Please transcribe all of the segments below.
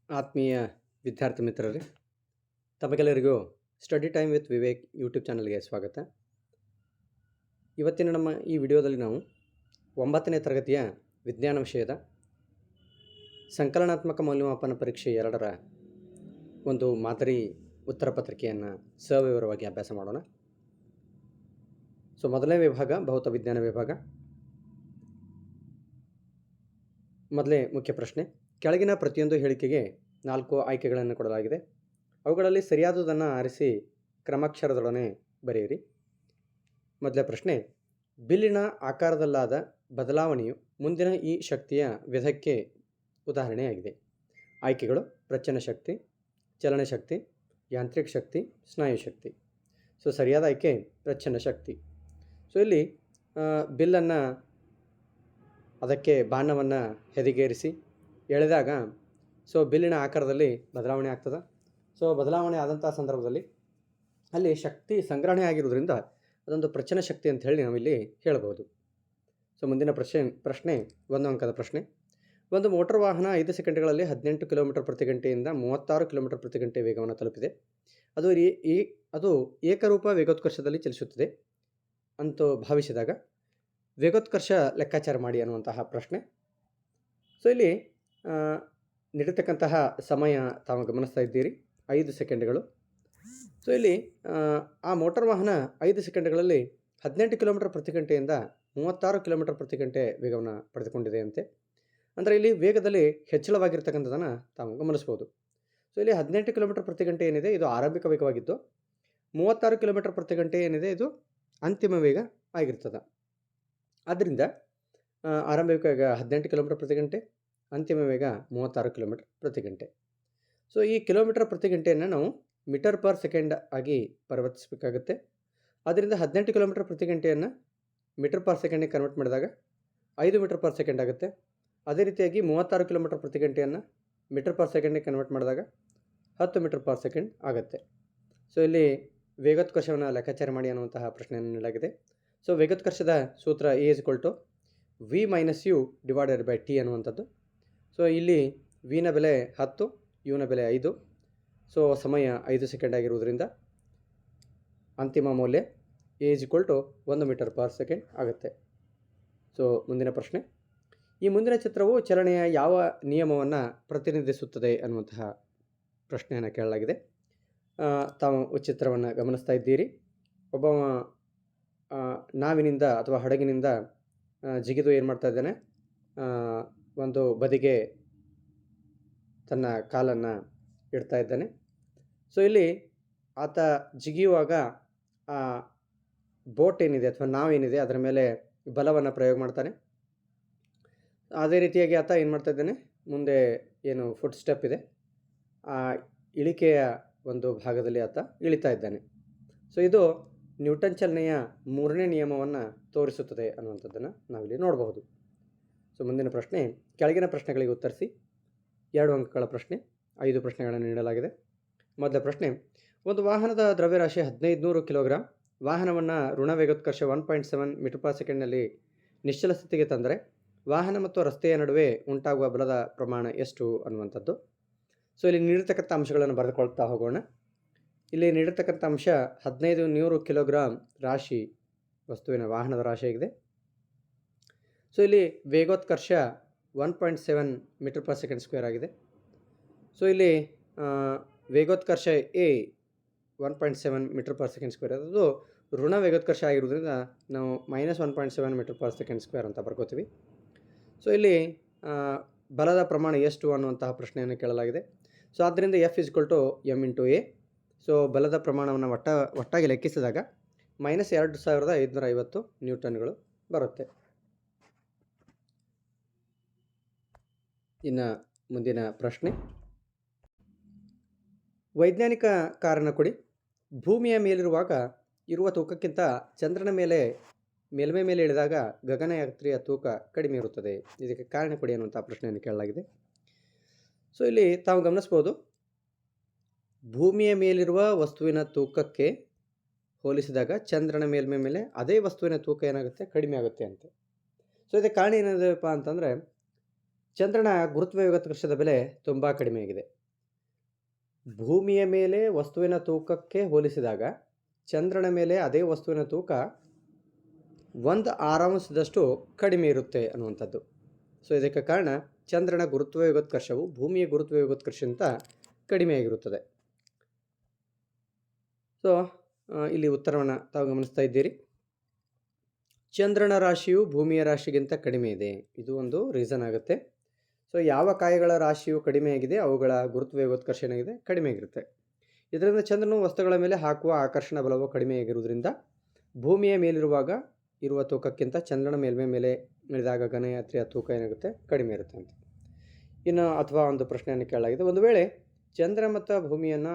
ಆತ್ಮೀಯ ವಿದ್ಯಾರ್ಥಿ ಮಿತ್ರರೇ, ತಮಗೆಲ್ಲರಿಗೂ study time with Vivek YouTube ಚಾನಲ್ಗೆ ಸ್ವಾಗತ. ಇವತ್ತಿನ ನಮ್ಮ ಈ ವಿಡಿಯೋದಲ್ಲಿ ನಾವು 9ನೇ ತರಗತಿಯ ವಿಜ್ಞಾನ ವಿಷಯದ ಸಂಕಲನಾತ್ಮಕ ಮೌಲ್ಯಮಾಪನ ಪರೀಕ್ಷೆ 2ರ ಒಂದು ಮಾದರಿ ಉತ್ತರ ಪತ್ರಿಕೆಯನ್ನು ಸವಿವರವಾಗಿ ಅಭ್ಯಾಸ ಮಾಡೋಣ. ಮೊದಲನೇ ವಿಭಾಗ ಭೌತ ವಿಜ್ಞಾನ ವಿಭಾಗ. ಮೊದಲೇ ಮುಖ್ಯ ಪ್ರಶ್ನೆ. ಕೆಳಗಿನ ಪ್ರತಿಯೊಂದು ಹೇಳಿಕೆಗೆ 4 ಆಯ್ಕೆಗಳನ್ನು ಕೊಡಲಾಗಿದೆ. ಅವುಗಳಲ್ಲಿ ಸರಿಯಾದುದನ್ನು ಆರಿಸಿ ಕ್ರಮಾಕ್ಷರದೊಡನೆ ಬರೆಯಿರಿ. ಮೊದಲ ಪ್ರಶ್ನೆ. ಬಿಲ್ಲಿನ ಆಕಾರದಲ್ಲಾದ ಬದಲಾವಣೆಯು ಮುಂದಿನ ಈ ಶಕ್ತಿಯ ವಿಧಕ್ಕೆ ಉದಾಹರಣೆಯಾಗಿದೆ. ಆಯ್ಕೆಗಳು: ಪ್ರಚನ ಶಕ್ತಿ, ಚಲನ ಶಕ್ತಿ, ಯಾಂತ್ರಿಕ ಶಕ್ತಿ, ಸ್ನಾಯು ಶಕ್ತಿ. ಸರಿಯಾದ ಆಯ್ಕೆ ಪ್ರಚನ ಶಕ್ತಿ. ಇಲ್ಲಿ ಬಿಲ್ಲನ್ನು ಅದಕ್ಕೆ ಬಾಣವನ್ನು ಹೆದೆಗೇರಿಸಿ ಎಳೆದಾಗ ಬಿಲ್ಲಿನ ಆಕಾರದಲ್ಲಿ ಬದಲಾವಣೆ ಆಗ್ತದೆ. ಬದಲಾವಣೆ ಆದಂಥ ಸಂದರ್ಭದಲ್ಲಿ ಅಲ್ಲಿ ಶಕ್ತಿ ಸಂಗ್ರಹಣೆ ಆಗಿರೋದ್ರಿಂದ ಅದೊಂದು ಪ್ರಚನ ಶಕ್ತಿ ಅಂತ ಹೇಳಿ ನಾವಿಲ್ಲಿ ಹೇಳ್ಬೋದು. ಮುಂದಿನ ಪ್ರಶ್ನೆ 1 ಅಂಕದ ಪ್ರಶ್ನೆ. ಒಂದು ಮೋಟಾರ್ ವಾಹನ 5 ಸೆಕೆಂಡ್ಗಳಲ್ಲಿ 18 ಕಿಲೋಮೀಟರ್ ಪ್ರತಿ ಗಂಟೆಯಿಂದ 36 ಕಿಲೋಮೀಟರ್ ಪ್ರತಿ ಗಂಟೆ ವೇಗವನ್ನು ತಲುಪಿದೆ. ಅದು ಏಕರೂಪ ವೇಗೋತ್ಕರ್ಷದಲ್ಲಿ ಚಲಿಸುತ್ತದೆ ಅಂತ ಭಾವಿಸಿದಾಗ ವೇಗೋತ್ಕರ್ಷ ಲೆಕ್ಕಾಚಾರ ಮಾಡಿ ಅನ್ನುವಂತಹ ಪ್ರಶ್ನೆ. ಇಲ್ಲಿ ನೀಡಿರ್ತಕ್ಕಂತಹ ಸಮಯ ತಾವು ಗಮನಿಸ್ತಾ ಇದ್ದೀರಿ, 5 ಸೆಕೆಂಡ್ಗಳು. ಇಲ್ಲಿ ಆ ಮೋಟಾರ್ ವಾಹನ 5 ಸೆಕೆಂಡ್ಗಳಲ್ಲಿ 18 ಕಿಲೋಮೀಟರ್ ಪ್ರತಿ ಗಂಟೆಯಿಂದ 36 ಕಿಲೋಮೀಟರ್ ಪ್ರತಿ ಗಂಟೆ ವೇಗವನ್ನು ಪಡೆದುಕೊಂಡಿದೆ ಅಂತೆ. ಅಂದರೆ ಇಲ್ಲಿ ವೇಗದಲ್ಲಿ ಹೆಚ್ಚಳವಾಗಿರ್ತಕ್ಕಂಥದ್ದನ್ನು ತಾವು ಗಮನಿಸ್ಬೋದು. ಇಲ್ಲಿ 18 ಕಿಲೋಮೀಟರ್ ಪ್ರತಿ ಗಂಟೆ ಏನಿದೆ ಇದು ಆರಂಭಿಕ ವೇಗವಾಗಿದ್ದು, 36 ಕಿಲೋಮೀಟರ್ ಪ್ರತಿ ಗಂಟೆ ಏನಿದೆ ಇದು ಅಂತಿಮ ವೇಗ ಆಗಿರ್ತದೆ. ಆದ್ದರಿಂದ ಆರಂಭಿಕ ವೇಗ 18 ಕಿಲೋಮೀಟರ್ ಪ್ರತಿ ಗಂಟೆ, ಅಂತಿಮ ವೇಗ 36 ಕಿಲೋಮೀಟರ್ ಪ್ರತಿ ಗಂಟೆ. ಈ ಕಿಲೋಮೀಟರ್ ಪ್ರತಿ ಗಂಟೆಯನ್ನು ನಾವು ಮೀಟರ್ ಪರ್ ಸೆಕೆಂಡ್ ಆಗಿ ಪರಿವರ್ತಿಸಬೇಕಾಗುತ್ತೆ. ಆದ್ದರಿಂದ 18 ಕಿಲೋಮೀಟರ್ ಪ್ರತಿ ಗಂಟೆಯನ್ನು ಮೀಟರ್ ಪರ್ ಸೆಕೆಂಡಿಗೆ ಕನ್ವರ್ಟ್ ಮಾಡಿದಾಗ 5 ಮೀಟರ್ ಪರ್ ಸೆಕೆಂಡ್ ಆಗುತ್ತೆ. ಅದೇ ರೀತಿಯಾಗಿ 36 ಕಿಲೋಮೀಟರ್ ಪ್ರತಿ ಗಂಟೆಯನ್ನು ಮೀಟರ್ ಪರ್ ಸೆಕೆಂಡಿಗೆ ಕನ್ವರ್ಟ್ ಮಾಡಿದಾಗ 10 ಮೀಟರ್ ಪರ್ ಸೆಕೆಂಡ್ ಆಗುತ್ತೆ. ಇಲ್ಲಿ ವೇಗೋತ್ಕರ್ಷವನ್ನು ಲೆಕ್ಕಾಚಾರ ಮಾಡಿ ಅನ್ನುವಂತಹ ಪ್ರಶ್ನೆಯನ್ನು ನೀಡಲಾಗಿದೆ. ವೇಗೋತ್ಕರ್ಷದ ಸೂತ್ರ A = V - U / T ಅನ್ನುವಂಥದ್ದು. ಇಲ್ಲಿ ವಿನ ಬೆಲೆ 10, ಯುನ ಬೆಲೆ 5. ಸಮಯ 5 ಸೆಕೆಂಡ್ ಆಗಿರುವುದರಿಂದ ಅಂತಿಮ ಮೌಲ್ಯ A = 1 ಮೀಟರ್ ಪರ್ ಸೆಕೆಂಡ್ ಆಗುತ್ತೆ. ಮುಂದಿನ ಪ್ರಶ್ನೆ. ಈ ಮುಂದಿನ ಚಿತ್ರವು ಚಲನೆಯ ಯಾವ ನಿಯಮವನ್ನು ಪ್ರತಿನಿಧಿಸುತ್ತದೆ ಅನ್ನುವಂತಹ ಪ್ರಶ್ನೆಯನ್ನು ಕೇಳಲಾಗಿದೆ. ತಾವು ಚಿತ್ರವನ್ನು ಗಮನಿಸ್ತಾ ಇದ್ದೀರಿ. ಒಬ್ಬ ನಾವಿನಿಂದ ಅಥವಾ ಹಡಗಿನಿಂದ ಜಿಗಿದು ಏನು ಮಾಡ್ತಾ ಇದ್ದಾನೆ, ಒಂದು ಬದಿಗೆ ತನ್ನ ಕಾಲನ್ನು ಇಡ್ತಾ ಇದ್ದಾನೆ. ಇಲ್ಲಿ ಆತ ಜಿಗಿಯುವಾಗ ಆ ಬೋಟ್ ಏನಿದೆ ಅಥವಾ ನಾವೇನಿದೆ ಅದರ ಮೇಲೆ ಬಲವನ್ನು ಪ್ರಯೋಗ ಮಾಡ್ತಾನೆ. ಅದೇ ರೀತಿಯಾಗಿ ಆತ ಏನು ಮಾಡ್ತಾ ಇದ್ದಾನೆ, ಮುಂದೆ ಏನು ಫುಟ್ ಸ್ಟೆಪ್ ಇದೆ ಆ ಇಳಿಕೆಯ ಒಂದು ಭಾಗದಲ್ಲಿ ಆತ ಇಳಿತಾ ಇದ್ದಾನೆ. ಇದು ನ್ಯೂಟನ್ ಚಲನೆಯ 3ನೇ ನಿಯಮವನ್ನು ತೋರಿಸುತ್ತದೆ ಅನ್ನುವಂಥದ್ದನ್ನು ನಾವಿಲ್ಲಿ ನೋಡಬಹುದು. ಮುಂದಿನ ಪ್ರಶ್ನೆ. ಕೆಳಗಿನ ಪ್ರಶ್ನೆಗಳಿಗೆ ಉತ್ತರಿಸಿ. 2 ಅಂಕಗಳ ಪ್ರಶ್ನೆ, 5 ಪ್ರಶ್ನೆಗಳನ್ನು ನೀಡಲಾಗಿದೆ. ಮೊದಲ ಪ್ರಶ್ನೆ. ಒಂದು ವಾಹನದ ದ್ರವ್ಯರಾಶಿ 1500 ಕಿಲೋಗ್ರಾಂ ವಾಹನವನ್ನು ಋಣ ವೇಗೋತ್ಕರ್ಷ 1.7 ಮೀಟರ್ ಪರ್ ಸೆಕೆಂಡ್ನಲ್ಲಿ ನಿಶ್ಚಲ ಸ್ಥಿತಿಗೆ ತಂದರೆ ವಾಹನ ಮತ್ತು ರಸ್ತೆಯ ನಡುವೆ ಉಂಟಾಗುವ ಬಲದ ಪ್ರಮಾಣ ಎಷ್ಟು ಅನ್ನುವಂಥದ್ದು. ಇಲ್ಲಿ ನೀಡಿರ್ತಕ್ಕಂಥ ಅಂಶಗಳನ್ನು ಬರೆದುಕೊಳ್ತಾ ಹೋಗೋಣ. ಇಲ್ಲಿ ನೀಡಿರ್ತಕ್ಕಂಥ ಅಂಶ 1500 ಕಿಲೋಗ್ರಾಂ ರಾಶಿ ವಸ್ತುವಿನ ವಾಹನದ ರಾಶಿಯಾಗಿದೆ. ಇಲ್ಲಿ ವೇಗೋತ್ಕರ್ಷ 1.7 ಮೀಟರ್ ಪರ್ ಸೆಕೆಂಡ್ ಸ್ಕ್ವೇರ್ ಆಗಿದೆ. ಇಲ್ಲಿ ವೇಗೋತ್ಕರ್ಷ A 1.7 metre per second square. ಅದು ಋಣ ವೇಗೋತ್ಕರ್ಷ ಆಗಿರೋದ್ರಿಂದ ನಾವು -1.7 ಮೀಟರ್ ಪರ್ ಸೆಕೆಂಡ್ ಸ್ಕ್ವೇರ್ ಅಂತ ಬರ್ಕೋತೀವಿ. ಇಲ್ಲಿ ಬಲದ ಪ್ರಮಾಣ ಎಷ್ಟು ಅನ್ನುವಂತಹ ಪ್ರಶ್ನೆಯನ್ನು ಕೇಳಲಾಗಿದೆ. ಆದ್ದರಿಂದ F = m × A. ಬಲದ ಪ್ರಮಾಣವನ್ನು ಒಟ್ಟಾಗಿ ಲೆಕ್ಕಿಸಿದಾಗ -2550 ನ್ಯೂಟನ್ಗಳು ಬರುತ್ತೆ. ಇನ್ನು ಮುಂದಿನ ಪ್ರಶ್ನೆ. ವೈಜ್ಞಾನಿಕ ಕಾರಣ ಕೊಡಿ. ಭೂಮಿಯ ಮೇಲಿರುವಾಗ ಇರುವ ತೂಕಕ್ಕಿಂತ ಚಂದ್ರನ ಮೇಲ್ಮೈ ಮೇಲೆ ಇಳಿದಾಗ ಗಗನಯಾತ್ರಿಯ ತೂಕ ಕಡಿಮೆ ಇರುತ್ತದೆ. ಇದಕ್ಕೆ ಕಾರಣ ಕೊಡಿ ಅನ್ನುವಂಥ ಪ್ರಶ್ನೆಯನ್ನು ಕೇಳಲಾಗಿದೆ. ಇಲ್ಲಿ ತಾವು ಗಮನಿಸ್ಬೋದು, ಭೂಮಿಯ ಮೇಲಿರುವ ವಸ್ತುವಿನ ತೂಕಕ್ಕೆ ಹೋಲಿಸಿದಾಗ ಚಂದ್ರನ ಮೇಲ್ಮೈ ಮೇಲೆ ಅದೇ ವಸ್ತುವಿನ ತೂಕ ಏನಾಗುತ್ತೆ, ಕಡಿಮೆ ಆಗುತ್ತೆ ಅಂತ. ಇದಕ್ಕೆ ಕಾರಣ ಏನಿದೆಯಪ್ಪ ಅಂತಂದರೆ ಚಂದ್ರನ ಗುರುತ್ವ ಯುಗತ್ಕರ್ಷದ ಬೆಲೆ ತುಂಬ ಕಡಿಮೆಯಾಗಿದೆ. ಭೂಮಿಯ ಮೇಲೆ ವಸ್ತುವಿನ ತೂಕಕ್ಕೆ ಹೋಲಿಸಿದಾಗ ಚಂದ್ರನ ಮೇಲೆ ಅದೇ ವಸ್ತುವಿನ ತೂಕ 1 ಆರಾಂಶದಷ್ಟು ಕಡಿಮೆ ಇರುತ್ತೆ ಅನ್ನುವಂಥದ್ದು. ಸೊ ಇದಕ್ಕೆ ಕಾರಣ ಚಂದ್ರನ ಗುರುತ್ವ ಯುಗೋತ್ಕರ್ಷವು ಭೂಮಿಯ ಗುರುತ್ವ ಯುಗೋತ್ಕರ್ಷಕ್ಕಿಂತ ಕಡಿಮೆಯಾಗಿರುತ್ತದೆ. ಸೊ ಇಲ್ಲಿ ಉತ್ತರವನ್ನು ತಾವು ಗಮನಿಸ್ತಾ ಇದ್ದೀರಿ. ಚಂದ್ರನ ರಾಶಿಯು ಭೂಮಿಯ ರಾಶಿಗಿಂತ ಕಡಿಮೆ ಇದೆ. ಇದು ಒಂದು ರೀಸನ್ ಆಗುತ್ತೆ. ಸೊ ಯಾವ ಕಾಯಗಳ ರಾಶಿಯು ಕಡಿಮೆಯಾಗಿದೆ ಅವುಗಳ ಗುರುತ್ವ ಯುಗೋತ್ಕರ್ಷ ಏನಾಗಿದೆ ಕಡಿಮೆಯಾಗಿರುತ್ತೆ. ಇದರಿಂದ ಚಂದ್ರನು ವಸ್ತುಗಳ ಮೇಲೆ ಹಾಕುವ ಆಕರ್ಷಣ ಬಲವು ಕಡಿಮೆಯಾಗಿರುವುದರಿಂದ ಭೂಮಿಯ ಮೇಲಿರುವಾಗ ಇರುವ ತೂಕಕ್ಕಿಂತ ಚಂದ್ರನ ಮೇಲ್ಮೈ ಮೇಲೆ ಇಳಿದಾಗ ಗಗನಯಾತ್ರಿಯ ತೂಕ ಏನಾಗುತ್ತೆ ಕಡಿಮೆ ಇರುತ್ತೆ ಅಂತ. ಇನ್ನು ಅಥವಾ ಒಂದು ಪ್ರಶ್ನೆಯನ್ನು ಕೇಳಲಾಗಿದೆ, ಒಂದು ವೇಳೆ ಚಂದ್ರ ಮತ್ತು ಭೂಮಿಯನ್ನು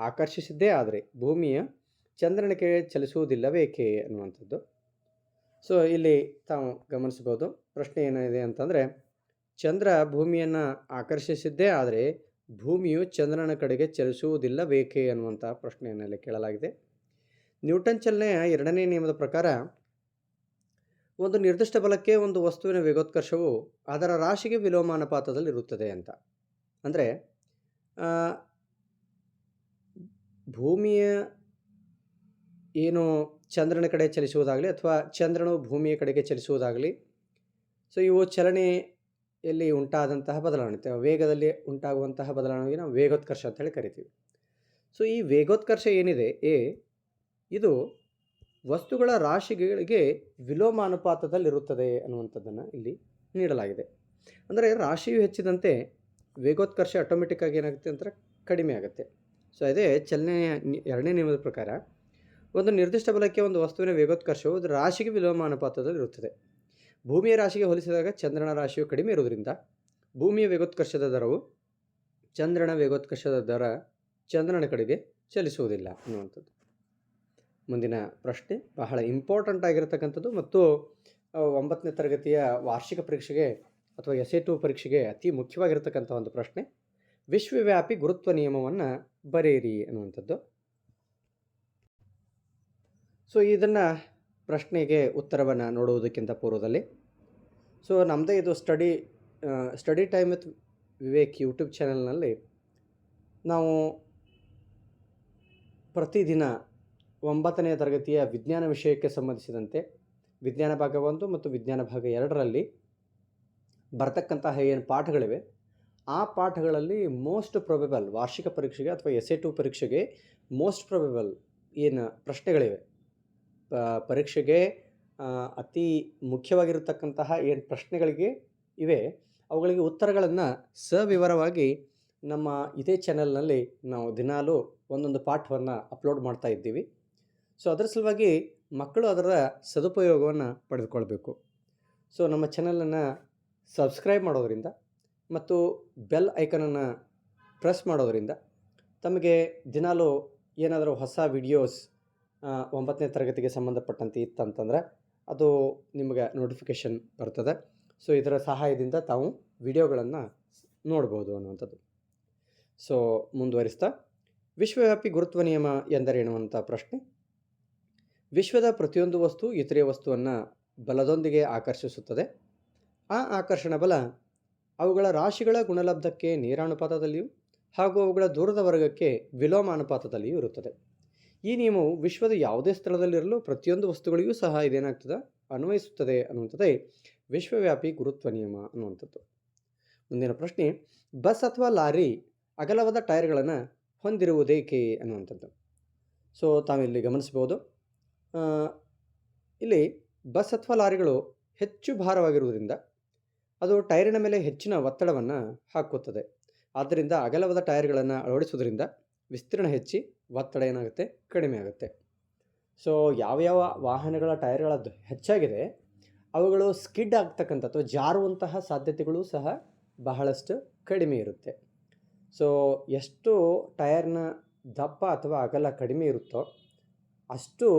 ಆಕರ್ಷಿಸಿದ್ದೇ ಆದರೆ ಭೂಮಿಯ ಚಂದ್ರನ ಕಡೆ ಚಲಿಸುವುದಿಲ್ಲವೇಕೆ ಅನ್ನುವಂಥದ್ದು. ಸೊ ಇಲ್ಲಿ ತಾವು ಗಮನಿಸ್ಬೋದು. ಪ್ರಶ್ನೆ ಏನಿದೆ ಅಂತಂದರೆ, ಚಂದ್ರ ಭೂಮಿಯನ್ನು ಆಕರ್ಷಿಸಿದ್ದೇ ಆದರೆ ಭೂಮಿಯು ಚಂದ್ರನ ಕಡೆಗೆ ಚಲಿಸುವುದಿಲ್ಲವೇಕೆ ಅನ್ನುವಂಥ ಪ್ರಶ್ನೆಯನ್ನು ಕೇಳಲಾಗಿದೆ. ನ್ಯೂಟನ್ ಚಲನೆಯ 2ನೇ ನಿಯಮದ ಪ್ರಕಾರ ಒಂದು ನಿರ್ದಿಷ್ಟ ಬಲಕ್ಕೆ ಒಂದು ವಸ್ತುವಿನ ವೇಗೋತ್ಕರ್ಷವು ಅದರ ರಾಶಿಗೆ ವಿಲೋಮಾನುಪಾತದಲ್ಲಿರುತ್ತದೆ ಅಂತ. ಅಂದರೆ ಭೂಮಿಯ ಏನು ಚಂದ್ರನ ಕಡೆ ಚಲಿಸುವುದಾಗಲಿ ಅಥವಾ ಚಂದ್ರನು ಭೂಮಿಯ ಕಡೆಗೆ ಚಲಿಸುವುದಾಗಲಿ, ಸೊ ಇವು ಚಲನೆಯಲ್ಲಿ ಉಂಟಾದಂತಹ ಬದಲಾವಣೆ, ವೇಗದಲ್ಲಿ ಉಂಟಾಗುವಂತಹ ಬದಲಾವಣೆಗೆ ನಾವು ವೇಗೋತ್ಕರ್ಷ ಅಂತೇಳಿ ಕರಿತೀವಿ. ಸೊ ಈ ವೇಗೋತ್ಕರ್ಷ ಏನಿದೆ ಇದು ವಸ್ತುಗಳ ರಾಶಿಗಳಿಗೆ ವಿಲೋಮಾನುಪಾತದಲ್ಲಿರುತ್ತದೆ ಅನ್ನುವಂಥದ್ದನ್ನು ಇಲ್ಲಿ ನೀಡಲಾಗಿದೆ. ಅಂದರೆ ರಾಶಿಯು ಹೆಚ್ಚಿದಂತೆ ವೇಗೋತ್ಕರ್ಷ ಆಟೋಮೆಟಿಕ್ಕಾಗಿ ಏನಾಗುತ್ತೆ ಅಂದರೆ ಕಡಿಮೆ ಆಗುತ್ತೆ. ಸೊ ಅದೇ ಚಲನೆಯ 2ನೇ ನಿಯಮದ ಪ್ರಕಾರ ಒಂದು ನಿರ್ದಿಷ್ಟ ಬಲಕ್ಕೆ ಒಂದು ವಸ್ತುವಿನ ವೇಗೋತ್ಕರ್ಷವು ಅದರ ರಾಶಿಗೆ ವಿಲೋಮಾನುಪಾತದಲ್ಲಿರುತ್ತದೆ. ಭೂಮಿಯ ರಾಶಿಗೆ ಹೋಲಿಸಿದಾಗ ಚಂದ್ರನ ರಾಶಿಯು ಕಡಿಮೆ ಇರುವುದರಿಂದ ಭೂಮಿಯ ವೇಗೋತ್ಕರ್ಷದ ದರವು ಚಂದ್ರನ ವೇಗೋತ್ಕರ್ಷದ ದರ ಚಂದ್ರನ ಕಡೆಗೆ ಚಲಿಸುವುದಿಲ್ಲ ಅನ್ನುವಂಥದ್ದು. ಮುಂದಿನ ಪ್ರಶ್ನೆ ಬಹಳ ಇಂಪಾರ್ಟೆಂಟ್ ಆಗಿರತಕ್ಕಂಥದ್ದು ಮತ್ತು 9ನೇ ತರಗತಿಯ ವಾರ್ಷಿಕ ಪರೀಕ್ಷೆಗೆ ಅಥವಾ SA2 ಪರೀಕ್ಷೆಗೆ ಅತಿ ಮುಖ್ಯವಾಗಿರತಕ್ಕಂಥ ಒಂದು ಪ್ರಶ್ನೆ. ವಿಶ್ವವ್ಯಾಪಿ ಗುರುತ್ವ ನಿಯಮವನ್ನು ಬರೆಯಿರಿ ಅನ್ನುವಂಥದ್ದು. ಸೊ ಇದನ್ನು ಪ್ರಶ್ನೆಗೆ ಉತ್ತರವನ್ನು ನೋಡುವುದಕ್ಕಿಂತ ಪೂರ್ವದಲ್ಲಿ ನಮ್ಮದೇ ಇದು study time with Vivek YouTube ಚಾನೆಲ್ನಲ್ಲಿ ನಾವು ಪ್ರತಿದಿನ 9ನೇ ತರಗತಿಯ ವಿಜ್ಞಾನ ವಿಷಯಕ್ಕೆ ಸಂಬಂಧಿಸಿದಂತೆ ವಿಜ್ಞಾನ ಭಾಗ 1 ಮತ್ತು ವಿಜ್ಞಾನ ಭಾಗ 2ರಲ್ಲಿ ಬರ್ತಕ್ಕಂತಹ ಏನು ಪಾಠಗಳಿವೆ ಆ ಪಾಠಗಳಲ್ಲಿ ಮೋಸ್ಟ್ ಪ್ರೊಬೆಬಲ್ ವಾರ್ಷಿಕ ಪರೀಕ್ಷೆಗೆ ಅಥವಾ SA2 ಪರೀಕ್ಷೆಗೆ ಮೋಸ್ಟ್ ಪ್ರೊಬೆಬಲ್ ಏನು ಪ್ರಶ್ನೆಗಳಿವೆ, ಪರೀಕ್ಷೆಗೆ ಅತಿ ಮುಖ್ಯವಾಗಿರತಕ್ಕಂತಹ ಏನು ಪ್ರಶ್ನೆಗಳಿಗೆ ಇವೆ ಅವುಗಳಿಗೆ ಉತ್ತರಗಳನ್ನು ಸವಿವರವಾಗಿ ನಮ್ಮ ಇದೇ ಚಾನೆಲ್ನಲ್ಲಿ ನಾವು ದಿನಾಲೂ ಒಂದೊಂದು ಪಾಠವನ್ನು ಅಪ್ಲೋಡ್ ಮಾಡ್ತಾ ಇದ್ದೀವಿ. ಸೊ ಅದರ ಸಲುವಾಗಿ ಮಕ್ಕಳು ಅದರ ಸದುಪಯೋಗವನ್ನು ಪಡೆದುಕೊಳ್ಬೇಕು. ಸೊ ನಮ್ಮ ಚಾನಲನ್ನು ಸಬ್ಸ್ಕ್ರೈಬ್ ಮಾಡೋದರಿಂದ ಮತ್ತು ಬೆಲ್ ಐಕನನ್ನು ಪ್ರೆಸ್ ಮಾಡೋದರಿಂದ ತಮಗೆ ದಿನಾಲೂ ಏನಾದರೂ ಹೊಸ ವಿಡಿಯೋಸ್ 9ನೇ ತರಗತಿಗೆ ಸಂಬಂಧಪಟ್ಟಂತೆ ಇತ್ತಂತಂದರೆ ಅದು ನಿಮಗೆ ನೋಟಿಫಿಕೇಷನ್ ಬರ್ತದೆ. ಸೊ ಇದರ ಸಹಾಯದಿಂದ ತಾವು ವಿಡಿಯೋಗಳನ್ನು ನೋಡ್ಬೋದು ಅನ್ನುವಂಥದ್ದು. ಸೊ ಮುಂದುವರಿಸ್ತಾ, ವಿಶ್ವವ್ಯಾಪಿ ಗುರುತ್ವ ನಿಯಮ ಎಂದರೇನು ಅಂತ ಪ್ರಶ್ನೆ. ವಿಶ್ವದ ಪ್ರತಿಯೊಂದು ವಸ್ತು ಇತರೆ ವಸ್ತುವನ್ನು ಬಲದೊಂದಿಗೆ ಆಕರ್ಷಿಸುತ್ತದೆ. ಆ ಆಕರ್ಷಣ ಬಲ ಅವುಗಳ ರಾಶಿಗಳ ಗುಣಲಬ್ಧಕ್ಕೆ ನೇರಾನುಪಾತದಲ್ಲಿಯೂ ಹಾಗೂ ಅವುಗಳ ದೂರದ ವರ್ಗಕ್ಕೆ ವಿಲೋಮಾನುಪಾತದಲ್ಲಿಯೂ ಇರುತ್ತದೆ. ಈ ನಿಯಮವು ವಿಶ್ವದ ಯಾವುದೇ ಸ್ಥಳದಲ್ಲಿರಲು ಪ್ರತಿಯೊಂದು ವಸ್ತುಗಳಿಗೂ ಸಹ ಇದೇನಾಗ್ತದೆ ಅನ್ವಯಿಸುತ್ತದೆ ಅನ್ನುವಂಥದ್ದೇ ವಿಶ್ವವ್ಯಾಪಿ ಗುರುತ್ವ ನಿಯಮ ಅನ್ನುವಂಥದ್ದು. ಮುಂದಿನ ಪ್ರಶ್ನೆ, ಬಸ್ ಅಥವಾ ಲಾರಿ ಅಗಲವಾದ ಟೈರ್ಗಳನ್ನು ಹೊಂದಿರುವುದೇಕೆ ಅನ್ನುವಂಥದ್ದು. ಸೊ ತಾವಿಲ್ಲಿ ಗಮನಿಸ್ಬೋದು, ಇಲ್ಲಿ ಬಸ್ ಅಥವಾ ಲಾರಿಗಳು ಹೆಚ್ಚು ಭಾರವಾಗಿರುವುದರಿಂದ ಅದು ಟೈರಿನ ಮೇಲೆ ಹೆಚ್ಚಿನ ಒತ್ತಡವನ್ನು ಹಾಕುತ್ತದೆ. ಆದ್ದರಿಂದ ಅಗಲವಾದ ಟೈರ್ಗಳನ್ನು ಅಳವಡಿಸುವುದರಿಂದ ವಿಸ್ತೀರ್ಣ ಹೆಚ್ಚಿ ಒತ್ತಡ ಏನಾಗುತ್ತೆ ಕಡಿಮೆ ಆಗುತ್ತೆ. ಸೊ ಯಾವ ವಾಹನಗಳ ಟೈರ್ಗಳದ್ದು ಹೆಚ್ಚಾಗಿದೆ ಅವುಗಳು ಸ್ಕಿಡ್ ಆಗ್ತಕ್ಕಂಥ ಅಥವಾ ಜಾರುವಂತಹ ಸಾಧ್ಯತೆಗಳು ಸಹ ಬಹಳಷ್ಟು ಕಡಿಮೆ ಇರುತ್ತೆ. ಸೊ ಎಷ್ಟು ಟೈರ್ನ ದಪ್ಪ ಅಥವಾ ಅಗಲ ಕಡಿಮೆ ಇರುತ್ತೋ ಅಷ್ಟು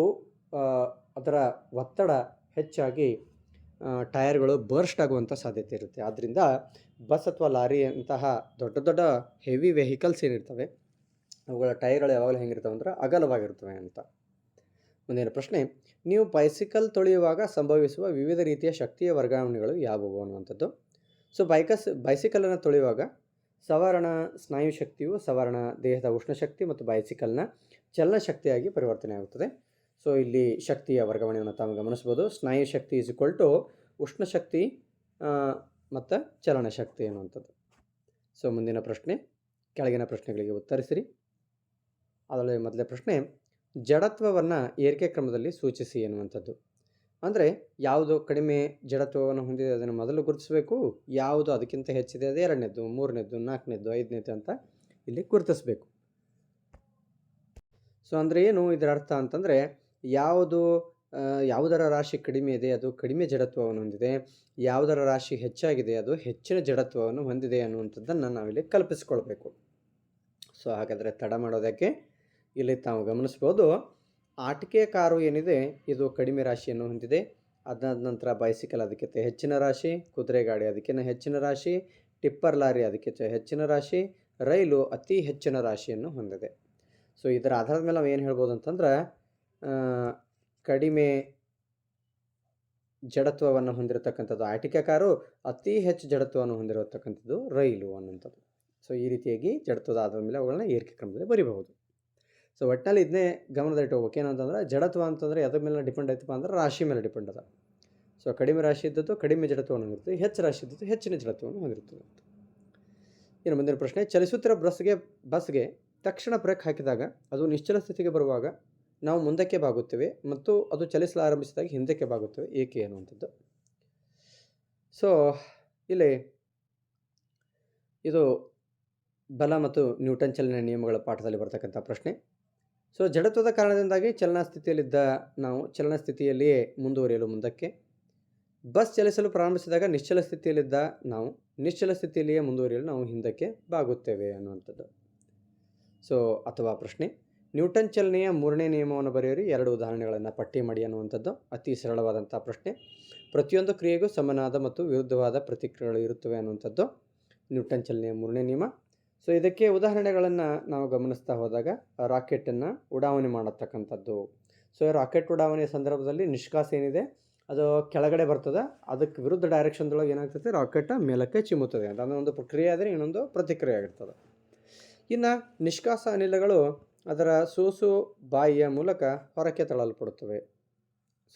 ಅದರ ಒತ್ತಡ ಹೆಚ್ಚಾಗಿ ಟೈರ್ಗಳು ಬರ್ಸ್ಟ್ ಆಗುವಂಥ ಸಾಧ್ಯತೆ ಇರುತ್ತೆ. ಆದ್ದರಿಂದ ಬಸ್ ಅಥವಾ ಲಾರಿ ಅಂತಹ ದೊಡ್ಡ ದೊಡ್ಡ ಹೆವಿ ವೆಹಿಕಲ್ಸ್ ಏನಿರ್ತವೆ ಅವುಗಳ ಟೈರ್ಗಳು ಯಾವಾಗಲೂ ಹೆಂಗಿರ್ತವೆ ಅಂದರೆ ಅಗಲವಾಗಿರ್ತವೆ ಅಂತ. ಮುಂದಿನ ಪ್ರಶ್ನೆ, ನೀವು ಬೈಸಿಕಲ್ ತೊಳೆಯುವಾಗ ಸಂಭವಿಸುವ ವಿವಿಧ ರೀತಿಯ ಶಕ್ತಿಯ ವರ್ಗಾವಣೆಗಳು ಯಾವುವು ಅನ್ನುವಂಥದ್ದು. ಸೊ ಬೈಸಿಕಲನ್ನು ತೊಳೆಯುವಾಗ ಸವರಣ ಸ್ನಾಯು ಶಕ್ತಿಯು ಸವರಣ ದೇಹದ ಉಷ್ಣಶಕ್ತಿ ಮತ್ತು ಬೈಸಿಕಲ್ನ ಚಲನ ಶಕ್ತಿಯಾಗಿ ಪರಿವರ್ತನೆ ಆಗುತ್ತದೆ. ಸೊ ಇಲ್ಲಿ ಶಕ್ತಿಯ ವರ್ಗಾವಣೆಯನ್ನು ತಾವು ಗಮನಿಸ್ಬೋದು. ಸ್ನಾಯು ಶಕ್ತಿ ಈಸ್ ಈಕ್ವಲ್ ಟು ಉಷ್ಣಶಕ್ತಿ ಮತ್ತು ಚಲನಶಕ್ತಿ ಅನ್ನುವಂಥದ್ದು. ಸೊ ಮುಂದಿನ ಪ್ರಶ್ನೆ, ಕೆಳಗಿನ ಪ್ರಶ್ನೆಗಳಿಗೆ ಉತ್ತರಿಸಿರಿ. ಅದರಲ್ಲಿ ಮೊದಲನೇ ಪ್ರಶ್ನೆ, ಜಡತ್ವವನ್ನು ಏರಿಕೆ ಕ್ರಮದಲ್ಲಿ ಸೂಚಿಸಿ ಎನ್ನುವಂಥದ್ದು. ಅಂದರೆ ಯಾವುದು ಕಡಿಮೆ ಜಡತ್ವವನ್ನು ಹೊಂದಿದೆ ಅದನ್ನು ಮೊದಲು ಗುರುತಿಸಬೇಕು, ಯಾವುದು ಅದಕ್ಕಿಂತ ಹೆಚ್ಚಿದೆ ಅದು ಎರಡನೇದ್ದು, ಮೂರನೇದ್ದು, ನಾಲ್ಕನೇದ್ದು, ಐದನೇದ್ದು ಅಂತ ಇಲ್ಲಿ ಗುರುತಿಸಬೇಕು. ಸೊ ಅಂದರೆ ಏನು ಇದರ ಅರ್ಥ ಅಂತಂದರೆ, ಯಾವುದರ ರಾಶಿ ಕಡಿಮೆ ಇದೆ ಅದು ಕಡಿಮೆ ಜಡತ್ವವನ್ನು ಹೊಂದಿದೆ, ಯಾವುದರ ರಾಶಿ ಹೆಚ್ಚಾಗಿದೆ ಅದು ಹೆಚ್ಚಿನ ಜಡತ್ವವನ್ನು ಹೊಂದಿದೆ ಅನ್ನುವಂಥದ್ದನ್ನು ನಾವಿಲ್ಲಿ ಕಲ್ಪಿಸ್ಕೊಳ್ಬೇಕು. ಸೊ ಹಾಗಾದರೆ ತಡ ಮಾಡೋದಕ್ಕೆ ಇಲ್ಲಿ ತಾವು ಗಮನಿಸ್ಬೋದು, ಆಟಿಕೆ ಕಾರು ಏನಿದೆ ಇದು ಕಡಿಮೆ ರಾಶಿಯನ್ನು ಹೊಂದಿದೆ. ಅದಾದ ನಂತರ ಬೈಸಿಕಲ್ ಅದಕ್ಕಿಂತ ಹೆಚ್ಚಿನ ರಾಶಿ, ಕುದುರೆ ಗಾಡಿ ಅದಕ್ಕಿಂತ ಹೆಚ್ಚಿನ ರಾಶಿ, ಟಿಪ್ಪರ್ ಲಾರಿ ಅದಕ್ಕಿಂತ ಹೆಚ್ಚಿನ ರಾಶಿ, ರೈಲು ಅತಿ ಹೆಚ್ಚಿನ ರಾಶಿಯನ್ನು ಹೊಂದಿದೆ. ಸೊ ಇದರ ಆಧಾರದ ಮೇಲೆ ನಾವು ಏನು ಹೇಳ್ಬೋದು ಅಂತಂದ್ರೆ, ಕಡಿಮೆ ಜಡತ್ವವನ್ನು ಹೊಂದಿರತಕ್ಕಂಥದ್ದು ಆಟಿಕೆ ಕಾರು, ಅತಿ ಹೆಚ್ಚು ಜಡತ್ವವನ್ನು ಹೊಂದಿರತಕ್ಕಂಥದ್ದು ರೈಲು ಅನ್ನುವಂಥದ್ದು. ಸೊ ಈ ರೀತಿಯಾಗಿ ಜಡತ್ವದ ಆಧಾರದ ಮೇಲೆ ಅವುಗಳನ್ನ ಏರಿಕೆ ಕ್ರಮದಲ್ಲಿ ಬರೀಬಹುದು. ಸೊ ಒಟ್ಟಿನಲ್ಲಿ ಇದನ್ನೇ ಗಮನದಲ್ಲಿಟ್ಟು ಹೋಗ್ಬೇಕು. ಏನಂತಂದ್ರೆ ಜಡತ್ವ ಅಂತಂದರೆ ಅದ್ರ ಮೇಲೆ ಡಿಪೆಂಡ್ ಆಯ್ತಪ್ಪ ಅಂದ್ರೆ ರಾಶಿ ಮೇಲೆ ಡಿಪೆಂಡ್ ಅದ. ಸೊ ಕಡಿಮೆ ರಾಶಿ ಇದ್ದದ್ದು ಕಡಿಮೆ ಜಡತ್ವವನ್ನು ಹೊಂದಿರ್ತದೆ, ಹೆಚ್ಚು ರಾಶಿ ಇದ್ದದ್ದು ಹೆಚ್ಚಿನ ಜಡತ್ವವನ್ನು ಹೊಂದಿರ್ತದೆ. ಇನ್ನು ಮುಂದಿನ ಪ್ರಶ್ನೆ, ಚಲಿಸುತ್ತಿರೋ ಬಸ್ಗೆ ತಕ್ಷಣ ಬ್ರೇಕ್ ಹಾಕಿದಾಗ ಅದು ನಿಶ್ಚಲ ಸ್ಥಿತಿಗೆ ಬರುವಾಗ ನಾವು ಮುಂದಕ್ಕೆ ಬಾಗುತ್ತೇವೆ ಮತ್ತು ಅದು ಚಲಿಸಲಾರಂಭಿಸಿದಾಗ ಹಿಂದಕ್ಕೆ ಬಾಗುತ್ತೇವೆ, ಏಕೆ ಅನ್ನುವಂಥದ್ದು. ಸೊ ಇಲ್ಲಿ ಇದು ಬಲ ಮತ್ತು ನ್ಯೂಟನ್ ಚಲನ ನಿಯಮಗಳ ಪಾಠದಲ್ಲಿ ಬರ್ತಕ್ಕಂಥ ಪ್ರಶ್ನೆ. ಸೊ ಜಡತ್ವದ ಕಾರಣದಿಂದಾಗಿ ಚಲನಾ ಸ್ಥಿತಿಯಲ್ಲಿಯೇ ಮುಂದುವರಿಯಲು ಮುಂದಕ್ಕೆ, ಬಸ್ ಚಲಿಸಲು ಪ್ರಾರಂಭಿಸಿದಾಗ ನಿಶ್ಚಲ ಸ್ಥಿತಿಯಲ್ಲಿದ್ದ ನಾವು ನಿಶ್ಚಲ ಸ್ಥಿತಿಯಲ್ಲಿಯೇ ಮುಂದುವರಿಯಲು ನಾವು ಹಿಂದಕ್ಕೆ ಬಾಗುತ್ತೇವೆ ಅನ್ನುವಂಥದ್ದು. ಸೊ ಅಥವಾ ಪ್ರಶ್ನೆ, ನ್ಯೂಟನ್ ಚಲನೆಯ ಮೂರನೇ ನಿಯಮವನ್ನು ಬರೆಯಿರಿ, 2 ಉದಾಹರಣೆಗಳನ್ನು ಪಟ್ಟಿ ಮಾಡಿ ಅನ್ನುವಂಥದ್ದು. ಅತಿ ಸರಳವಾದಂಥ ಪ್ರಶ್ನೆ. ಪ್ರತಿಯೊಂದು ಕ್ರಿಯೆಗೂ ಸಮನಾದ ಮತ್ತು ವಿರುದ್ಧವಾದ ಪ್ರತಿಕ್ರಿಯೆಗಳು ಇರುತ್ತವೆ ಅನ್ನುವಂಥದ್ದು ನ್ಯೂಟನ್ ಚಲನೆಯ ಮೂರನೇ ನಿಯಮ. ಸೊ ಇದಕ್ಕೆ ಉದಾಹರಣೆಗಳನ್ನು ನಾವು ಗಮನಿಸ್ತಾ ಹೋದಾಗ ರಾಕೆಟನ್ನು ಉಡಾವಣೆ ಮಾಡತಕ್ಕಂಥದ್ದು. ಸೊ ರಾಕೆಟ್ ಉಡಾವಣೆಯ ಸಂದರ್ಭದಲ್ಲಿ ನಿಷ್ಕಾಸ ಏನಿದೆ ಅದು ಕೆಳಗಡೆ ಬರ್ತದೆ, ಅದಕ್ಕೆ ವಿರುದ್ಧ ಡೈರೆಕ್ಷನ್ದೊಳಗೆ ಏನಾಗ್ತದೆ, ರಾಕೆಟ್ ಮೇಲಕ್ಕೆ ಚಿಮ್ಮುತ್ತದೆ ಅಂತ. ಅದೊಂದು ಪ್ರಕ್ರಿಯೆ ಆದರೆ ಇನ್ನೊಂದು ಪ್ರತಿಕ್ರಿಯೆ ಆಗಿರ್ತದೆ. ಇನ್ನು ನಿಷ್ಕಾಸ ಅನಿಲಗಳು ಅದರ ಸೂಸು ಬಾಯಿಯ ಮೂಲಕ ಹೊರಕ್ಕೆ ತಳ್ಳಲ್ಪಡುತ್ತವೆ.